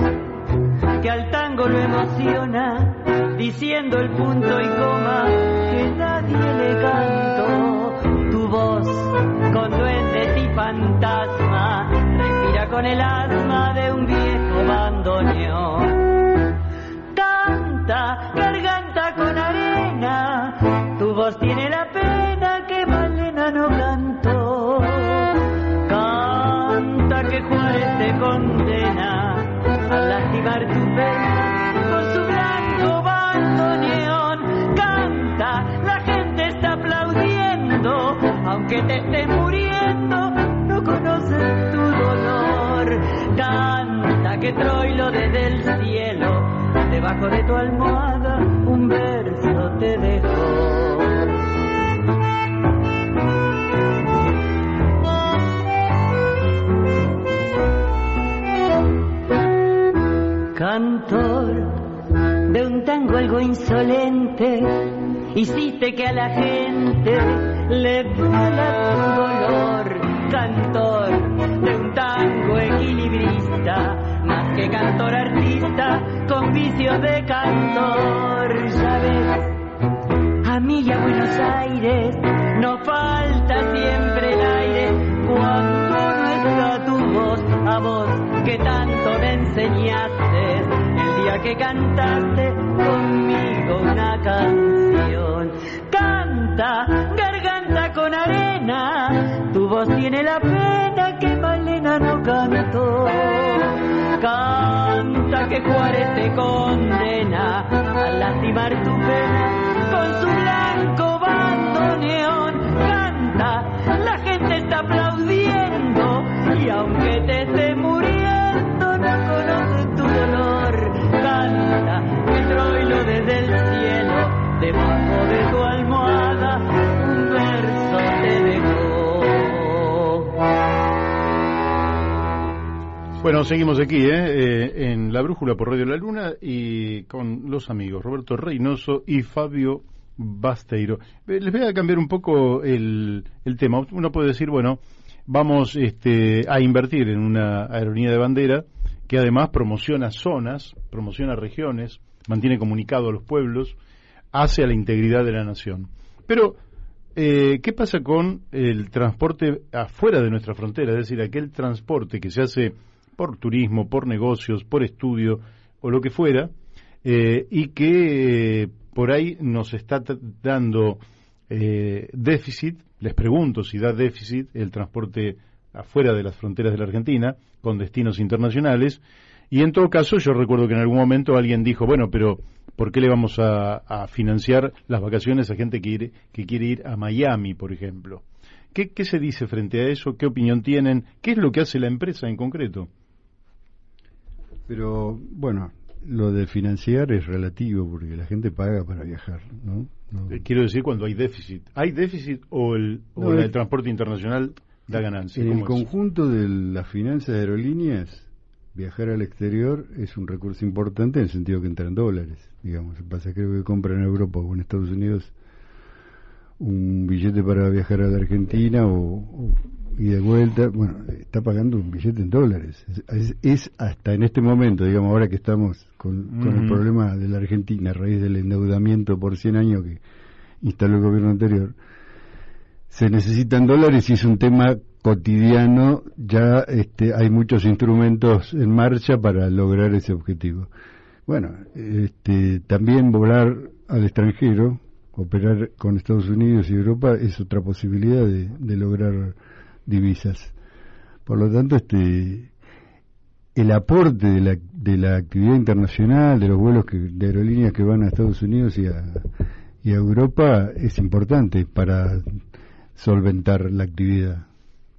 que al tango lo emociona, diciendo el punto y coma, que nadie le cantó. Tu voz, con duendes y fantasma, respira con el alma de un viejo bandoneón. Canta, garganta con arena, tu voz tiene la pena que Malena no cantó. Canta que Juárez te condena a lastimar tu pena con su blanco bandoneón. Canta, la gente está aplaudiendo, aunque te estés muriendo, no conoces tu dolor. Canta que Troilo desde el cielo, debajo de tu almohada, un verso te dejó. Cantor de un tango algo insolente, hiciste que a la gente le duela tu dolor. Cantor de un tango equilibrista, más que cantor artista, con vicios de cantor. Ya ves, a mí y a Buenos Aires no falta siempre el aire, cuando no está tu voz, a vos que tanto me enseñaste, el día que cantaste conmigo una canción. Canta, garganta con arena, tu voz tiene la pena que Malena no cantó. Canta que Juárez te condena a lastimar tu pena con su blanco bandoneón. Canta, la gente está aplaudiendo y aunque te esté muriendo no conoce tu dolor. Canta que Troilo desde el cielo, debajo de tu almohada, un verso te dejó. Bueno, seguimos aquí, en La Brújula por Radio La Luna y con los amigos Roberto Reynoso y Fabio Basteiro. Les voy a cambiar un poco el tema. Uno puede decir, bueno, vamos a invertir en una aerolínea de bandera que además promociona zonas, promociona regiones, mantiene comunicado a los pueblos, hace a la integridad de la nación. Pero, ¿qué pasa con el transporte afuera de nuestra frontera? Es decir, aquel transporte que se hace por turismo, por negocios, por estudio o lo que fuera, y que por ahí nos está dando déficit. Les pregunto si da déficit el transporte afuera de las fronteras de la Argentina, con destinos internacionales. Y en todo caso, yo recuerdo que en algún momento alguien dijo, bueno, pero ¿por qué le vamos a financiar las vacaciones a gente que quiere ir a Miami, por ejemplo? ¿Qué se dice frente a eso? ¿Qué opinión tienen? ¿Qué es lo que hace la empresa en concreto? Pero, bueno, lo de financiar es relativo, porque la gente paga para viajar, ¿no? Quiero decir, cuando hay déficit. ¿Hay déficit o el transporte internacional da ganancia? En el conjunto de las finanzas de aerolíneas, viajar al exterior es un recurso importante en el sentido que entran dólares, digamos. El pasajero que compra en Europa o en Estados Unidos un billete para viajar a la Argentina o y de vuelta, bueno, está pagando un billete en dólares. Es hasta en este momento, digamos, ahora que estamos con el problema de la Argentina a raíz del endeudamiento por 100 años que instaló el gobierno anterior, se necesitan dólares y es un tema cotidiano. Ya hay muchos instrumentos en marcha para lograr ese objetivo. Bueno, también volar al extranjero, operar con Estados Unidos y Europa es otra posibilidad de lograr divisas. Por lo tanto, el aporte de la actividad internacional, de los vuelos de aerolíneas que van a Estados Unidos y a Europa es importante para solventar la actividad.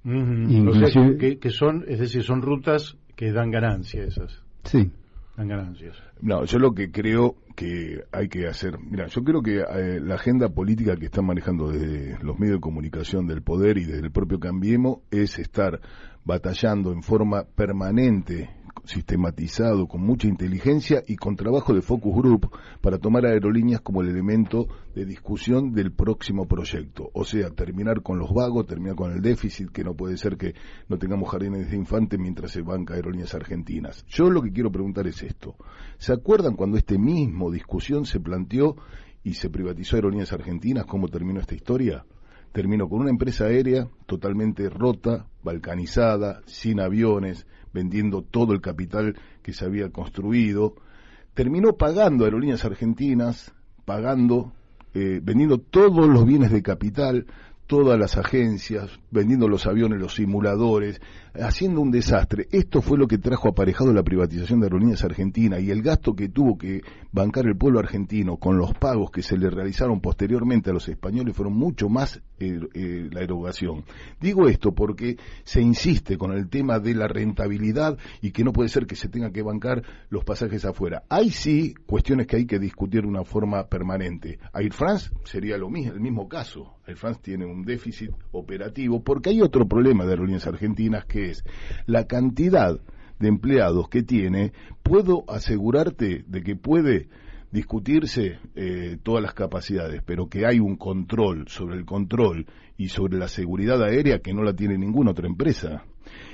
O sea, que son, es decir, son rutas que dan ganancias esas. Sí. Dan ganancias. No, yo lo que creo que hay que hacer, mira, yo creo que la agenda política que están manejando desde los medios de comunicación del poder y desde el propio Cambiemos es estar batallando en forma permanente, sistematizado, con mucha inteligencia y con trabajo de focus group para tomar aerolíneas como el elemento de discusión del próximo proyecto. O sea, terminar con los vagos, terminar con el déficit, que no puede ser que no tengamos jardines de infante mientras se banca Aerolíneas Argentinas. Yo lo que quiero preguntar es esto. ¿Se acuerdan cuando este mismo discusión se planteó y se privatizó Aerolíneas Argentinas? ¿Cómo terminó esta historia? Terminó con una empresa aérea totalmente rota, balcanizada, sin aviones, vendiendo todo el capital que se había construido. Terminó pagando Aerolíneas Argentinas, vendiendo todos los bienes de capital, todas las agencias, vendiendo los aviones, los simuladores, haciendo un desastre. Esto fue lo que trajo aparejado la privatización de Aerolíneas Argentinas y el gasto que tuvo que bancar el pueblo argentino con los pagos que se le realizaron posteriormente a los españoles fueron mucho más la erogación. Digo esto porque se insiste con el tema de la rentabilidad y que no puede ser que se tenga que bancar los pasajes afuera. Hay sí cuestiones que hay que discutir de una forma permanente. Air France sería el mismo caso. Air France tiene un déficit operativo porque hay otro problema de Aerolíneas Argentinas que es la cantidad de empleados que tiene. Puedo asegurarte de que puede discutirse todas las capacidades, pero que hay un control sobre el control y sobre la seguridad aérea que no la tiene ninguna otra empresa.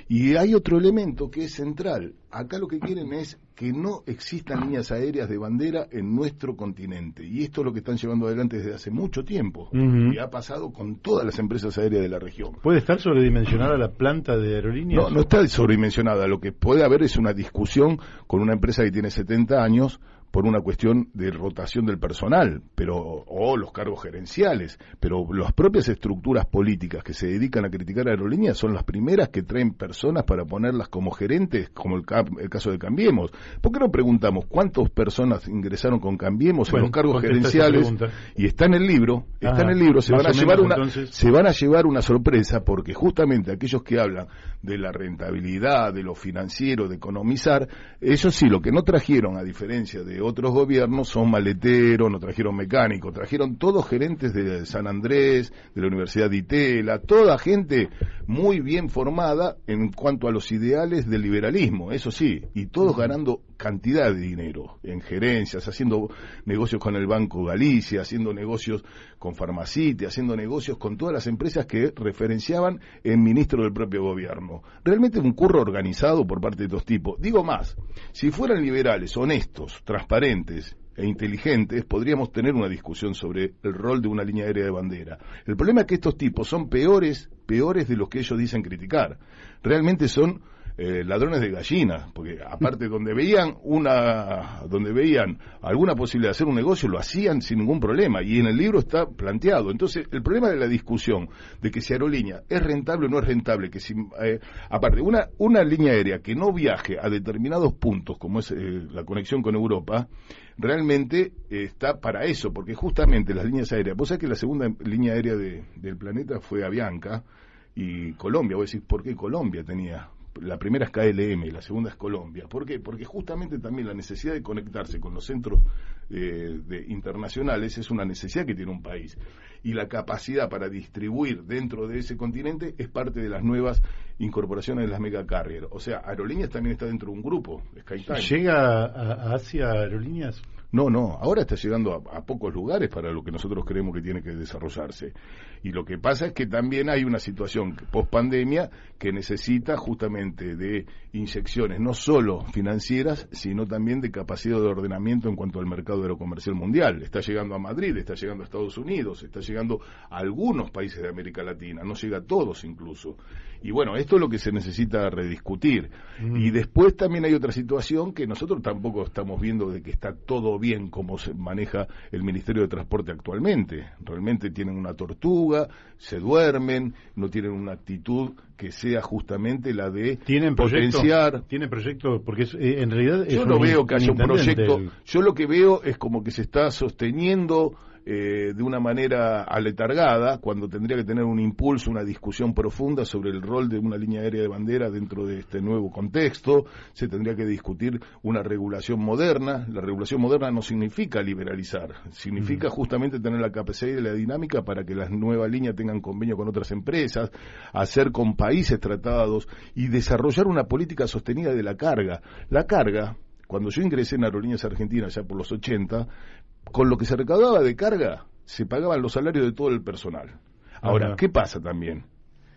Y hay otro elemento que es central. Acá lo que quieren es que no existan líneas aéreas de bandera en nuestro continente. Y esto es lo que están llevando adelante desde hace mucho tiempo. Y ha pasado con todas las empresas aéreas de la región. ¿Puede estar sobredimensionada la planta de aerolíneas? No, no está sobredimensionada. Lo que puede haber es una discusión con una empresa que tiene 70 años por una cuestión de rotación del personal, o los cargos gerenciales, pero las propias estructuras políticas que se dedican a criticar a aerolíneas son las primeras que traen personas para ponerlas como gerentes, como el caso de Cambiemos. ¿Por qué no preguntamos cuántas personas ingresaron con Cambiemos en los cargos gerenciales? Y está en el libro, se van a llevar una sorpresa, porque justamente aquellos que hablan de la rentabilidad, de lo financiero, de economizar, ellos sí, lo que no trajeron, a diferencia de otros gobiernos, son maleteros, no trajeron mecánicos, trajeron todos gerentes de San Andrés, de la Universidad de Itela, toda gente muy bien formada en cuanto a los ideales del liberalismo, eso sí, y todos ganando cantidad de dinero en gerencias, haciendo negocios con el Banco Galicia, haciendo negocios con Farmacite, haciendo negocios con todas las empresas que referenciaban el ministro del propio gobierno. Realmente un curro organizado por parte de estos tipos. Digo más, si fueran liberales, honestos, transparentes e inteligentes, podríamos tener una discusión sobre el rol de una línea aérea de bandera. El problema es que estos tipos son peores de los que ellos dicen criticar. Realmente son ladrones de gallinas, porque aparte donde veían alguna posibilidad de hacer un negocio, lo hacían sin ningún problema, y en el libro está planteado. Entonces, el problema de la discusión de que si aerolínea es rentable o no es rentable, que si aparte una línea aérea que no viaje a determinados puntos, como es la conexión con Europa, realmente está para eso, porque justamente las líneas aéreas, vos sabés que la segunda línea aérea del planeta fue Avianca y Colombia. Vos decís, ¿por qué Colombia tenía? La primera es KLM y la segunda es Colombia. ¿Por qué? Porque justamente también la necesidad de conectarse con los centros internacionales es una necesidad que tiene un país. Y la capacidad para distribuir dentro de ese continente es parte de las nuevas incorporaciones de las megacarriers. O sea, Aerolíneas también está dentro de un grupo, SkyTime. ¿Llega a Asia Aerolíneas? No, ahora está llegando a pocos lugares para lo que nosotros creemos que tiene que desarrollarse. Y lo que pasa es que también hay una situación post-pandemia que necesita justamente de inyecciones, no solo financieras, sino también de capacidad de ordenamiento en cuanto al mercado aerocomercial mundial. Está llegando a Madrid, está llegando a Estados Unidos, está llegando a algunos países de América Latina, no llega a todos incluso. Y bueno, esto es lo que se necesita rediscutir. Y después también hay otra situación que nosotros tampoco estamos viendo de que está todo bien como se maneja el Ministerio de Transporte actualmente. Realmente tienen una tortuga, se duermen, no tienen una actitud que sea justamente la de potenciar. ¿Tienen proyecto? Porque en realidad yo no veo que haya un proyecto. Yo lo que veo es como que se está sosteniendo de una manera aletargada, cuando tendría que tener un impulso, una discusión profunda sobre el rol de una línea aérea de bandera dentro de este nuevo contexto. Se tendría que discutir una regulación moderna. La regulación moderna no significa liberalizar, significa justamente tener la capacidad y la dinámica para que las nuevas líneas tengan convenio con otras empresas, hacer con países tratados y desarrollar una política sostenida de la carga. La carga, cuando yo ingresé en Aerolíneas Argentinas ya por los 80, con lo que se recaudaba de carga, se pagaban los salarios de todo el personal. Ahora, ¿qué pasa también?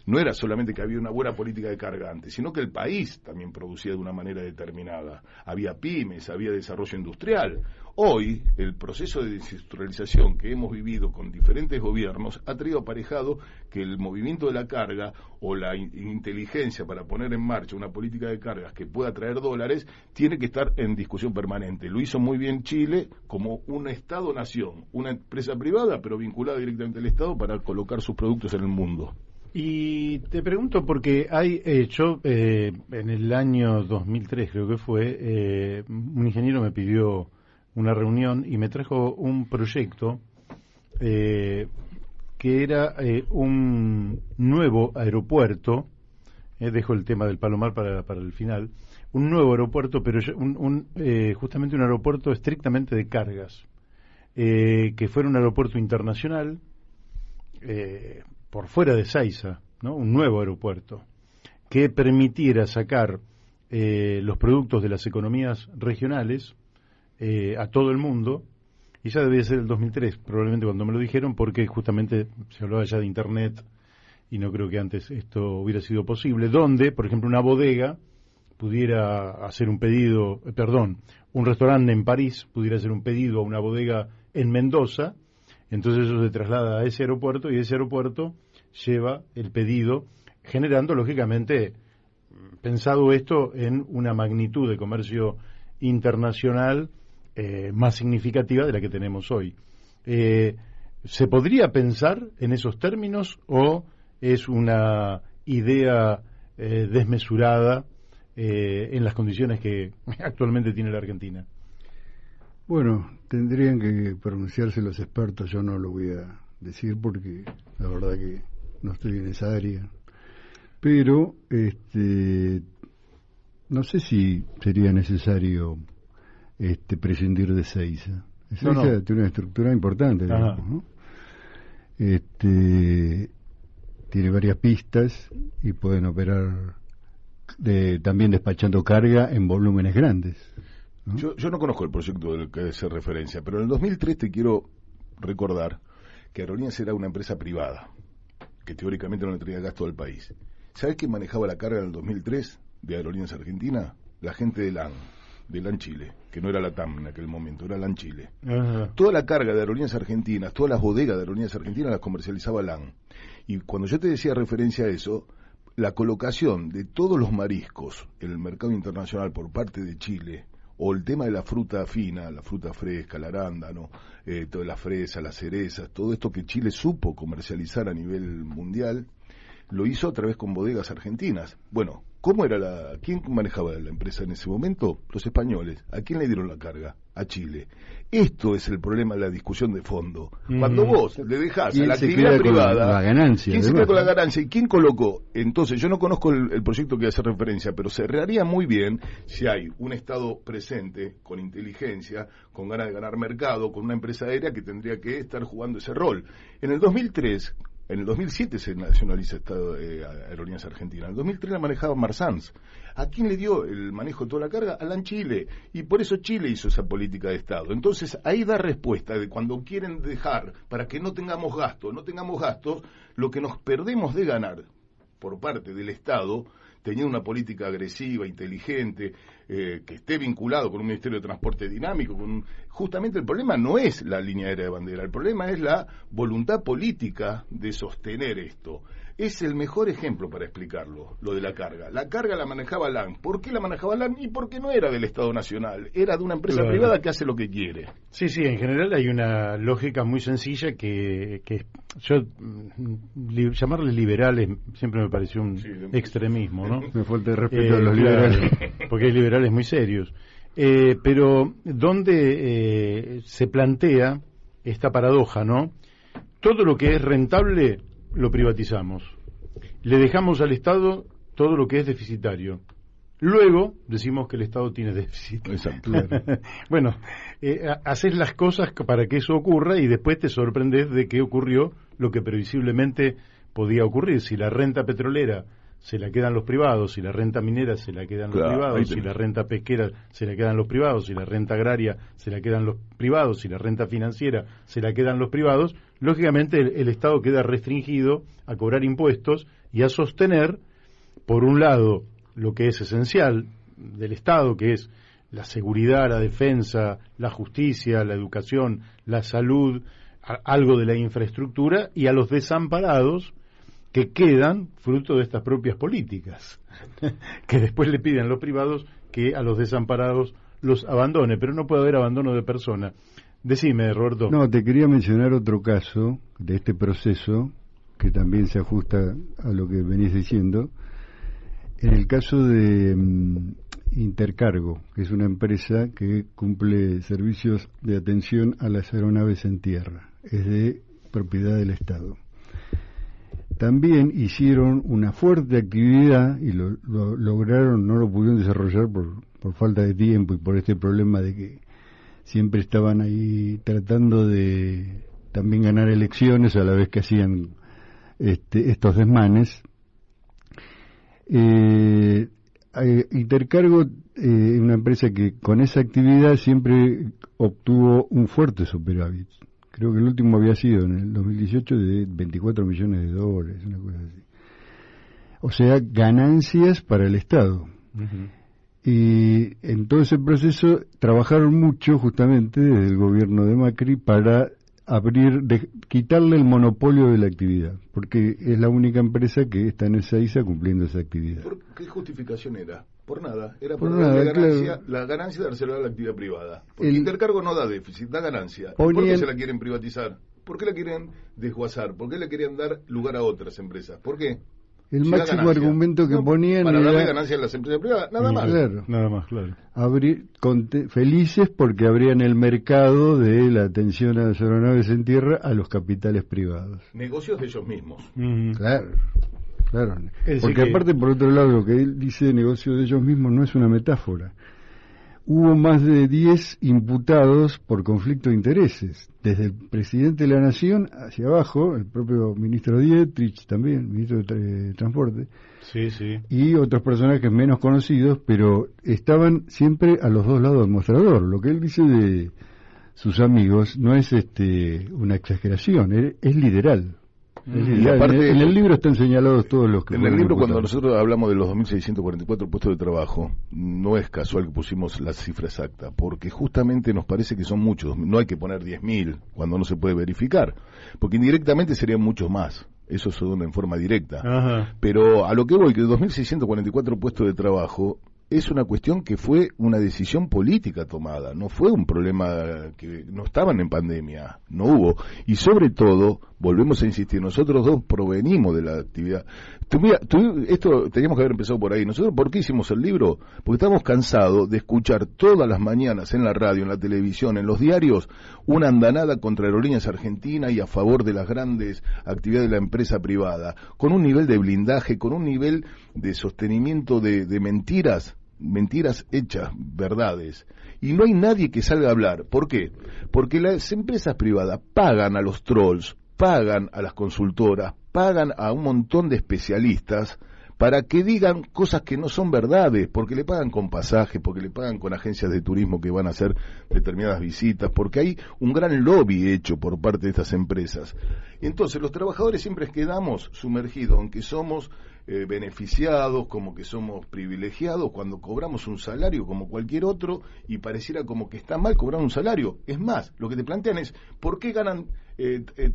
No era solamente que había una buena política de carga antes, sino que el país también producía de una manera determinada. Había pymes, había desarrollo industrial. Hoy, el proceso de desindustrialización que hemos vivido con diferentes gobiernos ha traído aparejado que el movimiento de la carga o la inteligencia para poner en marcha una política de cargas que pueda traer dólares tiene que estar en discusión permanente. Lo hizo muy bien Chile como un Estado-nación, una empresa privada pero vinculada directamente al Estado para colocar sus productos en el mundo. Y te pregunto porque hay yo en el año 2003 creo que fue, un ingeniero me pidió una reunión y me trajo un proyecto que era un nuevo aeropuerto, dejo el tema del Palomar para el final, un nuevo aeropuerto, pero justamente un aeropuerto estrictamente de cargas, que fuera un aeropuerto internacional, por fuera de Ezeiza, ¿no? Un nuevo aeropuerto que permitiera sacar los productos de las economías regionales a todo el mundo, y ya debía ser el 2003 probablemente cuando me lo dijeron, porque justamente se hablaba ya de Internet y no creo que antes esto hubiera sido posible, donde, por ejemplo, una bodega pudiera hacer un pedido, un restaurante en París pudiera hacer un pedido a una bodega en Mendoza. Entonces eso se traslada a ese aeropuerto y ese aeropuerto lleva el pedido, generando, lógicamente, pensado esto en una magnitud de comercio internacional más significativa de la que tenemos hoy. ¿Se podría pensar en esos términos o es una idea desmesurada en las condiciones que actualmente tiene la Argentina? Bueno, tendrían que pronunciarse los expertos, yo no lo voy a decir porque la verdad que no estoy en esa área, pero no sé si sería necesario prescindir de Ezeiza. Ezeiza tiene una estructura importante, digamos, ¿no? Tiene varias pistas y pueden operar también despachando carga en volúmenes grandes, ¿no? Yo no conozco el proyecto del que hace referencia, pero en el 2003 te quiero recordar que Aerolíneas era una empresa privada, que teóricamente no le traía gasto al país. ¿Sabes quién manejaba la carga en el 2003 de Aerolíneas Argentina? La gente de LAN Chile, que no era la TAM en aquel momento, era LAN Chile. Toda la carga de Aerolíneas Argentinas, todas las bodegas de Aerolíneas Argentinas las comercializaba LAN. Y cuando yo te decía referencia a eso, la colocación de todos los mariscos en el mercado internacional por parte de Chile, o el tema de la fruta fina, la fruta fresca, el arándano, toda la fresa, las cerezas, todo esto que Chile supo comercializar a nivel mundial, lo hizo a través con bodegas argentinas. Bueno, ¿quién manejaba la empresa en ese momento? Los españoles. ¿A quién le dieron la carga? A Chile. Esto es el problema de la discusión de fondo. Cuando vos le dejás a la actividad privada, la ganancia, ¿quién se queda con la ganancia? ¿Y quién colocó? Entonces, yo no conozco el proyecto que hace referencia, pero se haría muy bien si hay un Estado presente, con inteligencia, con ganas de ganar mercado, con una empresa aérea que tendría que estar jugando ese rol. En el 2003, En el 2007 se nacionaliza Aerolíneas Argentinas. En el 2003 la manejaba Marsans. ¿A quién le dio el manejo de toda la carga? A LAN Chile. Y por eso Chile hizo esa política de Estado. Entonces, ahí da respuesta de cuando quieren dejar, para que no tengamos gastos, lo que nos perdemos de ganar por parte del Estado, teniendo una política agresiva, inteligente, que esté vinculado con un Ministerio de Transporte dinámico, justamente el problema no es la línea aérea de bandera, el problema es la voluntad política de sostener esto. Es el mejor ejemplo para explicarlo, lo de la carga. La carga la manejaba LAN. ¿Por qué la manejaba LAN? Y porque no era del Estado Nacional, era de una empresa privada que hace lo que quiere. Sí, en general hay una lógica muy sencilla que yo llamarles liberales siempre me pareció un extremismo, ¿no? Me falta de respeto a los liberales. Porque hay liberales muy serios. Pero donde se plantea esta paradoja, ¿no? Todo lo que es rentable lo privatizamos. Le dejamos al Estado todo lo que es deficitario. Luego decimos que el Estado tiene déficit. Exacto. Bueno, haces las cosas para que eso ocurra y después te sorprendes de que ocurrió lo que previsiblemente podía ocurrir. Si la renta petrolera se la quedan los privados, si la renta minera se la quedan los privados, si la renta pesquera se la quedan los privados, si la renta agraria se la quedan los privados, si la renta financiera se la quedan los privados, lógicamente el Estado queda restringido a cobrar impuestos y a sostener, por un lado, lo que es esencial del Estado, que es la seguridad, la defensa, la justicia, la educación, la salud, algo de la infraestructura, y a los desamparados que quedan fruto de estas propias políticas, que después le piden a los privados que a los desamparados los abandone, pero no puede haber abandono de persona. Decime, Roberto. No, te quería mencionar otro caso de este proceso, que también se ajusta a lo que venís diciendo, en el caso de Intercargo, que es una empresa que cumple servicios de atención a las aeronaves en tierra, es de propiedad del Estado. También hicieron una fuerte actividad y lo lograron, no lo pudieron desarrollar por falta de tiempo y por este problema de que siempre estaban ahí tratando de también ganar elecciones a la vez que hacían estos desmanes. Intercargo, una empresa que con esa actividad siempre obtuvo un fuerte superávit. Creo que el último había sido en el 2018 de $24 millones, una cosa así. O sea, ganancias para el Estado. Uh-huh. Y en todo ese proceso trabajaron mucho justamente desde el gobierno de Macri para quitarle el monopolio de la actividad, porque es la única empresa que está en esa isla cumpliendo esa actividad. ¿Por qué justificación era? Por nada, era por darle ganancia, claro. La ganancia de dársela a la actividad privada. Porque Intercargo no da déficit, da ganancia. ¿Por qué se la quieren privatizar? ¿Por qué la quieren desguazar? ¿Por qué le querían dar lugar a otras empresas? ¿Por qué? El máximo argumento que ponían para darle ganancia a las empresas privadas, nada más. Claro. Nada más, claro. Felices porque abrían el mercado de la atención a las aeronaves en tierra a los capitales privados. Negocios de ellos mismos. Claro. Porque aparte, por otro lado, lo que él dice de negocio de ellos mismos no es una metáfora. Hubo más de 10 imputados por conflicto de intereses, desde el presidente de la Nación hacia abajo, el propio ministro Dietrich también, ministro de Transporte, y otros personajes menos conocidos, pero estaban siempre a los dos lados del mostrador. Lo que él dice de sus amigos no es una exageración, es literal. Y aparte, en el libro están señalados todos los que... En el libro, cuando nosotros hablamos de los 2.644 puestos de trabajo, no es casual que pusimos la cifra exacta, porque justamente nos parece que son muchos. No hay que poner 10.000 cuando no se puede verificar, porque indirectamente serían muchos más. Eso son en forma directa. Ajá. Pero a lo que voy, que 2.644 puestos de trabajo es una cuestión que fue una decisión política tomada, no fue un problema que no estaban en pandemia, no hubo. Y sobre todo, volvemos a insistir, nosotros dos provenimos de la actividad. Esto teníamos que haber empezado por ahí. Nosotros, ¿por qué hicimos el libro? Porque estábamos cansados de escuchar todas las mañanas en la radio, en la televisión, en los diarios, una andanada contra Aerolíneas Argentinas y a favor de las grandes actividades de la empresa privada, con un nivel de blindaje, con un nivel de sostenimiento de mentiras hechas verdades, y no hay nadie que salga a hablar. ¿Por qué? Porque las empresas privadas pagan a los trolls, pagan a las consultoras, pagan a un montón de especialistas para que digan cosas que no son verdades, porque le pagan con pasajes, porque le pagan con agencias de turismo que van a hacer determinadas visitas, porque hay un gran lobby hecho por parte de estas empresas. Entonces los trabajadores siempre quedamos sumergidos, aunque somos beneficiados, como que somos privilegiados cuando cobramos un salario como cualquier otro y pareciera como que está mal cobrar un salario. Es más, lo que te plantean es, ¿por qué ganan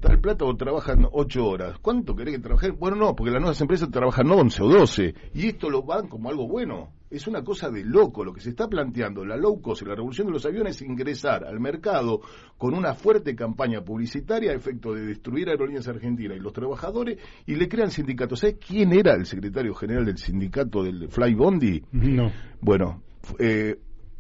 tal plata o trabajan 8 horas? ¿Cuánto querés que trabajen? Bueno, no, porque las nuevas empresas trabajan 11 o 12 y esto lo van como algo bueno. Es una cosa de loco lo que se está planteando. La low cost y la revolución de los aviones es ingresar al mercado con una fuerte campaña publicitaria a efecto de destruir Aerolíneas Argentinas y los trabajadores y le crean sindicatos. ¿Sabes quién era el secretario general del sindicato del Flybondi? No. Bueno,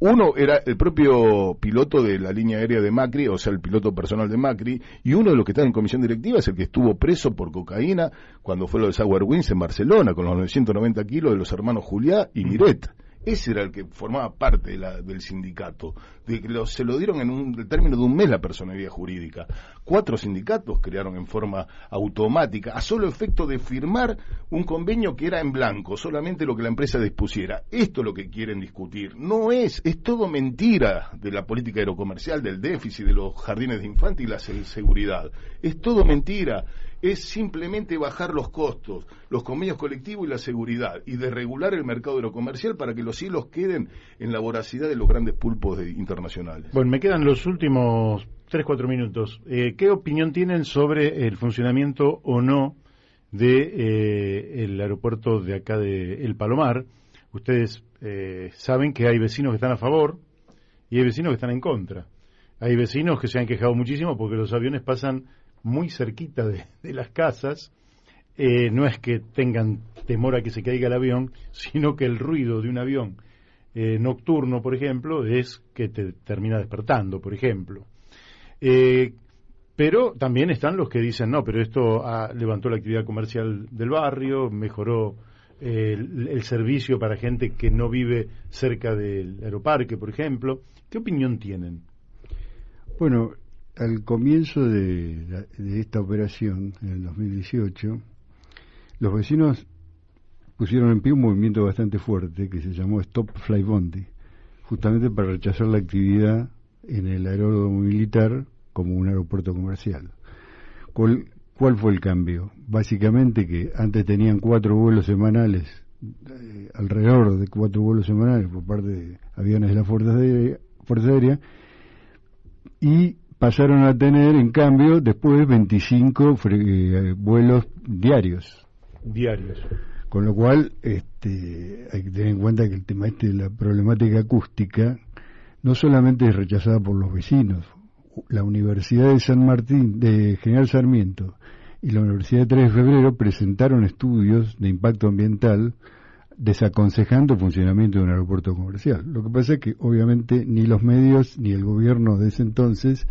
uno era el propio piloto de la línea aérea de Macri, o sea, el piloto personal de Macri, y uno de los que está en comisión directiva es el que estuvo preso por cocaína cuando fue lo de Sour Wings en Barcelona, con los 990 kilos de los hermanos Juliá y Miret. Ese era el que formaba parte del sindicato. Se lo dieron en el término de un mes la personería jurídica. 4 sindicatos crearon en forma automática, a solo efecto de firmar un convenio que era en blanco, solamente lo que la empresa dispusiera. Esto es lo que quieren discutir. No es todo mentira de la política aerocomercial, del déficit, de los jardines de infantes y la seguridad. Es todo mentira. Es simplemente bajar los costos, los convenios colectivos y la seguridad, y desregular el mercado aerocomercial para que los hilos queden en la voracidad de los grandes pulpos internacionales. Bueno, me quedan los últimos 3-4 minutos. ¿Qué opinión tienen sobre el funcionamiento o no de el aeropuerto de acá de El Palomar? Ustedes saben que hay vecinos que están a favor y hay vecinos que están en contra. Hay vecinos que se han quejado muchísimo porque los aviones pasan muy cerquita de las casas. No es que tengan temor a que se caiga el avión, sino que el ruido de un avión nocturno, por ejemplo, es que te termina despertando, por ejemplo. Pero también están los que dicen, no, pero esto levantó la actividad comercial del barrio, mejoró el servicio para gente que no vive cerca del aeroparque, por ejemplo. ¿Qué opinión tienen? Bueno, al comienzo de esta operación, en el 2018, los vecinos pusieron en pie un movimiento bastante fuerte que se llamó Stop Flybondi, justamente para rechazar la actividad en el aeródromo militar como un aeropuerto comercial. ¿Cuál fue el cambio? Básicamente que antes tenían 4 vuelos semanales, alrededor de 4 vuelos semanales por parte de aviones de la Fuerza Aérea, y pasaron a tener, en cambio, después 25 vuelos diarios. Con lo cual, hay que tener en cuenta que el tema de la problemática acústica no solamente es rechazada por los vecinos. La Universidad de San Martín, de General Sarmiento, y la Universidad de 3 de Febrero presentaron estudios de impacto ambiental desaconsejando el funcionamiento de un aeropuerto comercial. Lo que pasa es que, obviamente, ni los medios ni el gobierno de ese entonces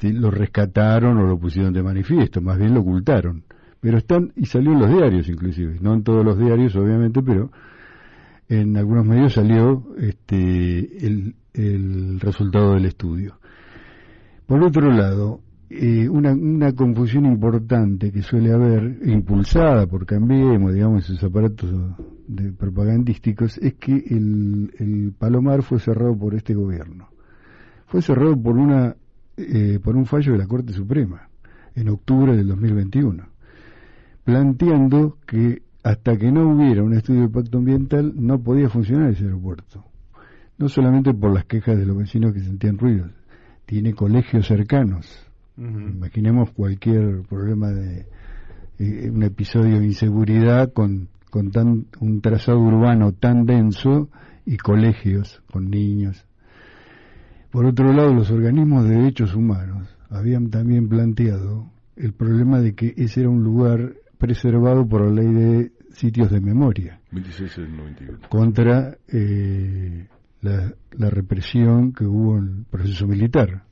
lo rescataron o lo pusieron de manifiesto, más bien lo ocultaron. Pero están, y salió en los diarios inclusive, no en todos los diarios obviamente, pero en algunos medios salió el resultado del estudio. Por otro lado, una confusión importante que suele haber, impulsada por Cambiemos, digamos, sus aparatos propagandísticos, es que el Palomar fue cerrado por este gobierno. Fue cerrado por un fallo de la Corte Suprema en octubre del 2021, planteando que hasta que no hubiera un estudio de impacto ambiental no podía funcionar ese aeropuerto. No solamente por las quejas de los vecinos que sentían ruidos, tiene colegios cercanos. Uh-huh. Imaginemos cualquier problema de un episodio de inseguridad con un trazado urbano tan denso y colegios con niños. Por otro lado, los organismos de derechos humanos habían también planteado el problema de que ese era un lugar preservado por la ley de sitios de memoria 26 del 91 contra la represión que hubo en el proceso militar,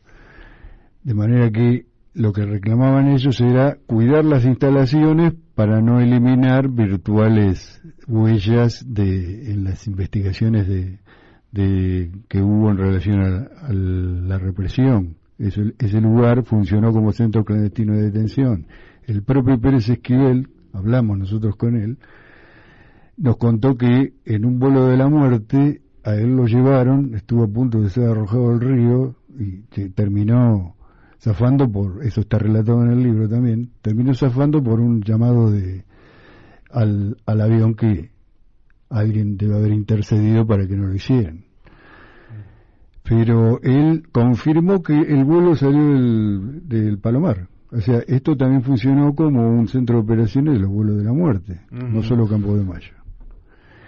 de manera que lo que reclamaban ellos era cuidar las instalaciones para no eliminar virtuales huellas en las investigaciones que hubo en relación a la represión ese lugar funcionó como centro clandestino de detención. El propio Pérez Esquivel, hablamos nosotros con él, nos contó que en un vuelo de la muerte a él lo llevaron, estuvo a punto de ser arrojado al río y terminó zafando eso está relatado en el libro también, terminó zafando por un llamado al avión que alguien debe haber intercedido para que no lo hicieran. Pero él confirmó que el vuelo salió del Palomar. O sea, esto también funcionó como un centro de operaciones de los vuelos de la muerte, no solo Campo de Mayo.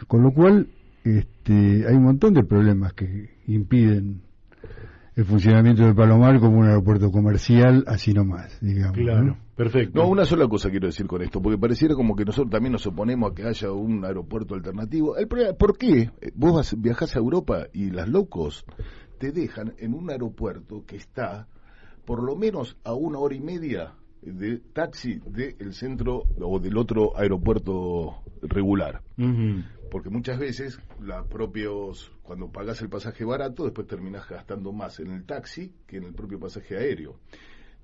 Con lo cual, hay un montón de problemas que impiden el funcionamiento del Palomar como un aeropuerto comercial, así nomás, digamos. Claro, ¿no? Perfecto. No, una sola cosa quiero decir con esto, porque pareciera como que nosotros también nos oponemos a que haya un aeropuerto alternativo. El problema, ¿por qué? Vos viajás a Europa y las low cost te dejan en un aeropuerto que está por lo menos a 1 hora y media de taxi del centro o del otro aeropuerto regular. Porque muchas veces cuando pagas el pasaje barato, después terminás gastando más en el taxi que en el propio pasaje aéreo.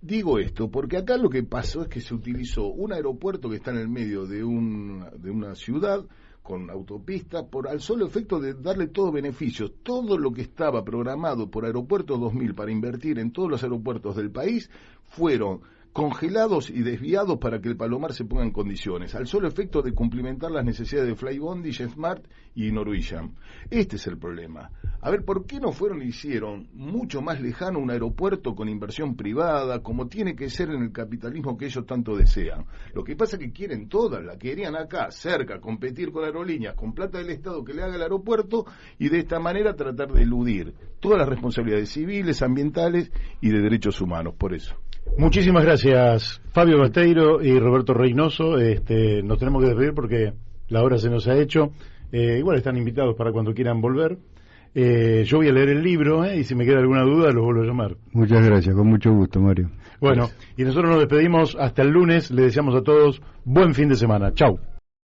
Digo esto porque acá lo que pasó es que se utilizó un aeropuerto que está en el medio de una ciudad con autopista al solo efecto de darle todos beneficios. Todo lo que estaba programado por Aeropuertos 2000 para invertir en todos los aeropuertos del país fueron congelados y desviados para que el Palomar se ponga en condiciones, al solo efecto de cumplimentar las necesidades de Flybondi, JetSmart y Norwegian. Este es el problema. A ver, ¿por qué no fueron y hicieron mucho más lejano un aeropuerto con inversión privada, como tiene que ser en el capitalismo que ellos tanto desean? Lo que pasa es que quieren todas, la querían acá, cerca, competir con aerolíneas, con plata del Estado que le haga el aeropuerto, y de esta manera tratar de eludir todas las responsabilidades civiles, ambientales y de derechos humanos, por eso. Muchísimas gracias, Fabio Besteiro y Roberto Reynoso. Nos tenemos que despedir porque la hora se nos ha hecho. Igual están invitados para cuando quieran volver. Yo voy a leer el libro y si me queda alguna duda los vuelvo a llamar. Muchas gracias, con mucho gusto, Mario. Bueno, y nosotros nos despedimos hasta el lunes. Le deseamos a todos buen fin de semana. Chau.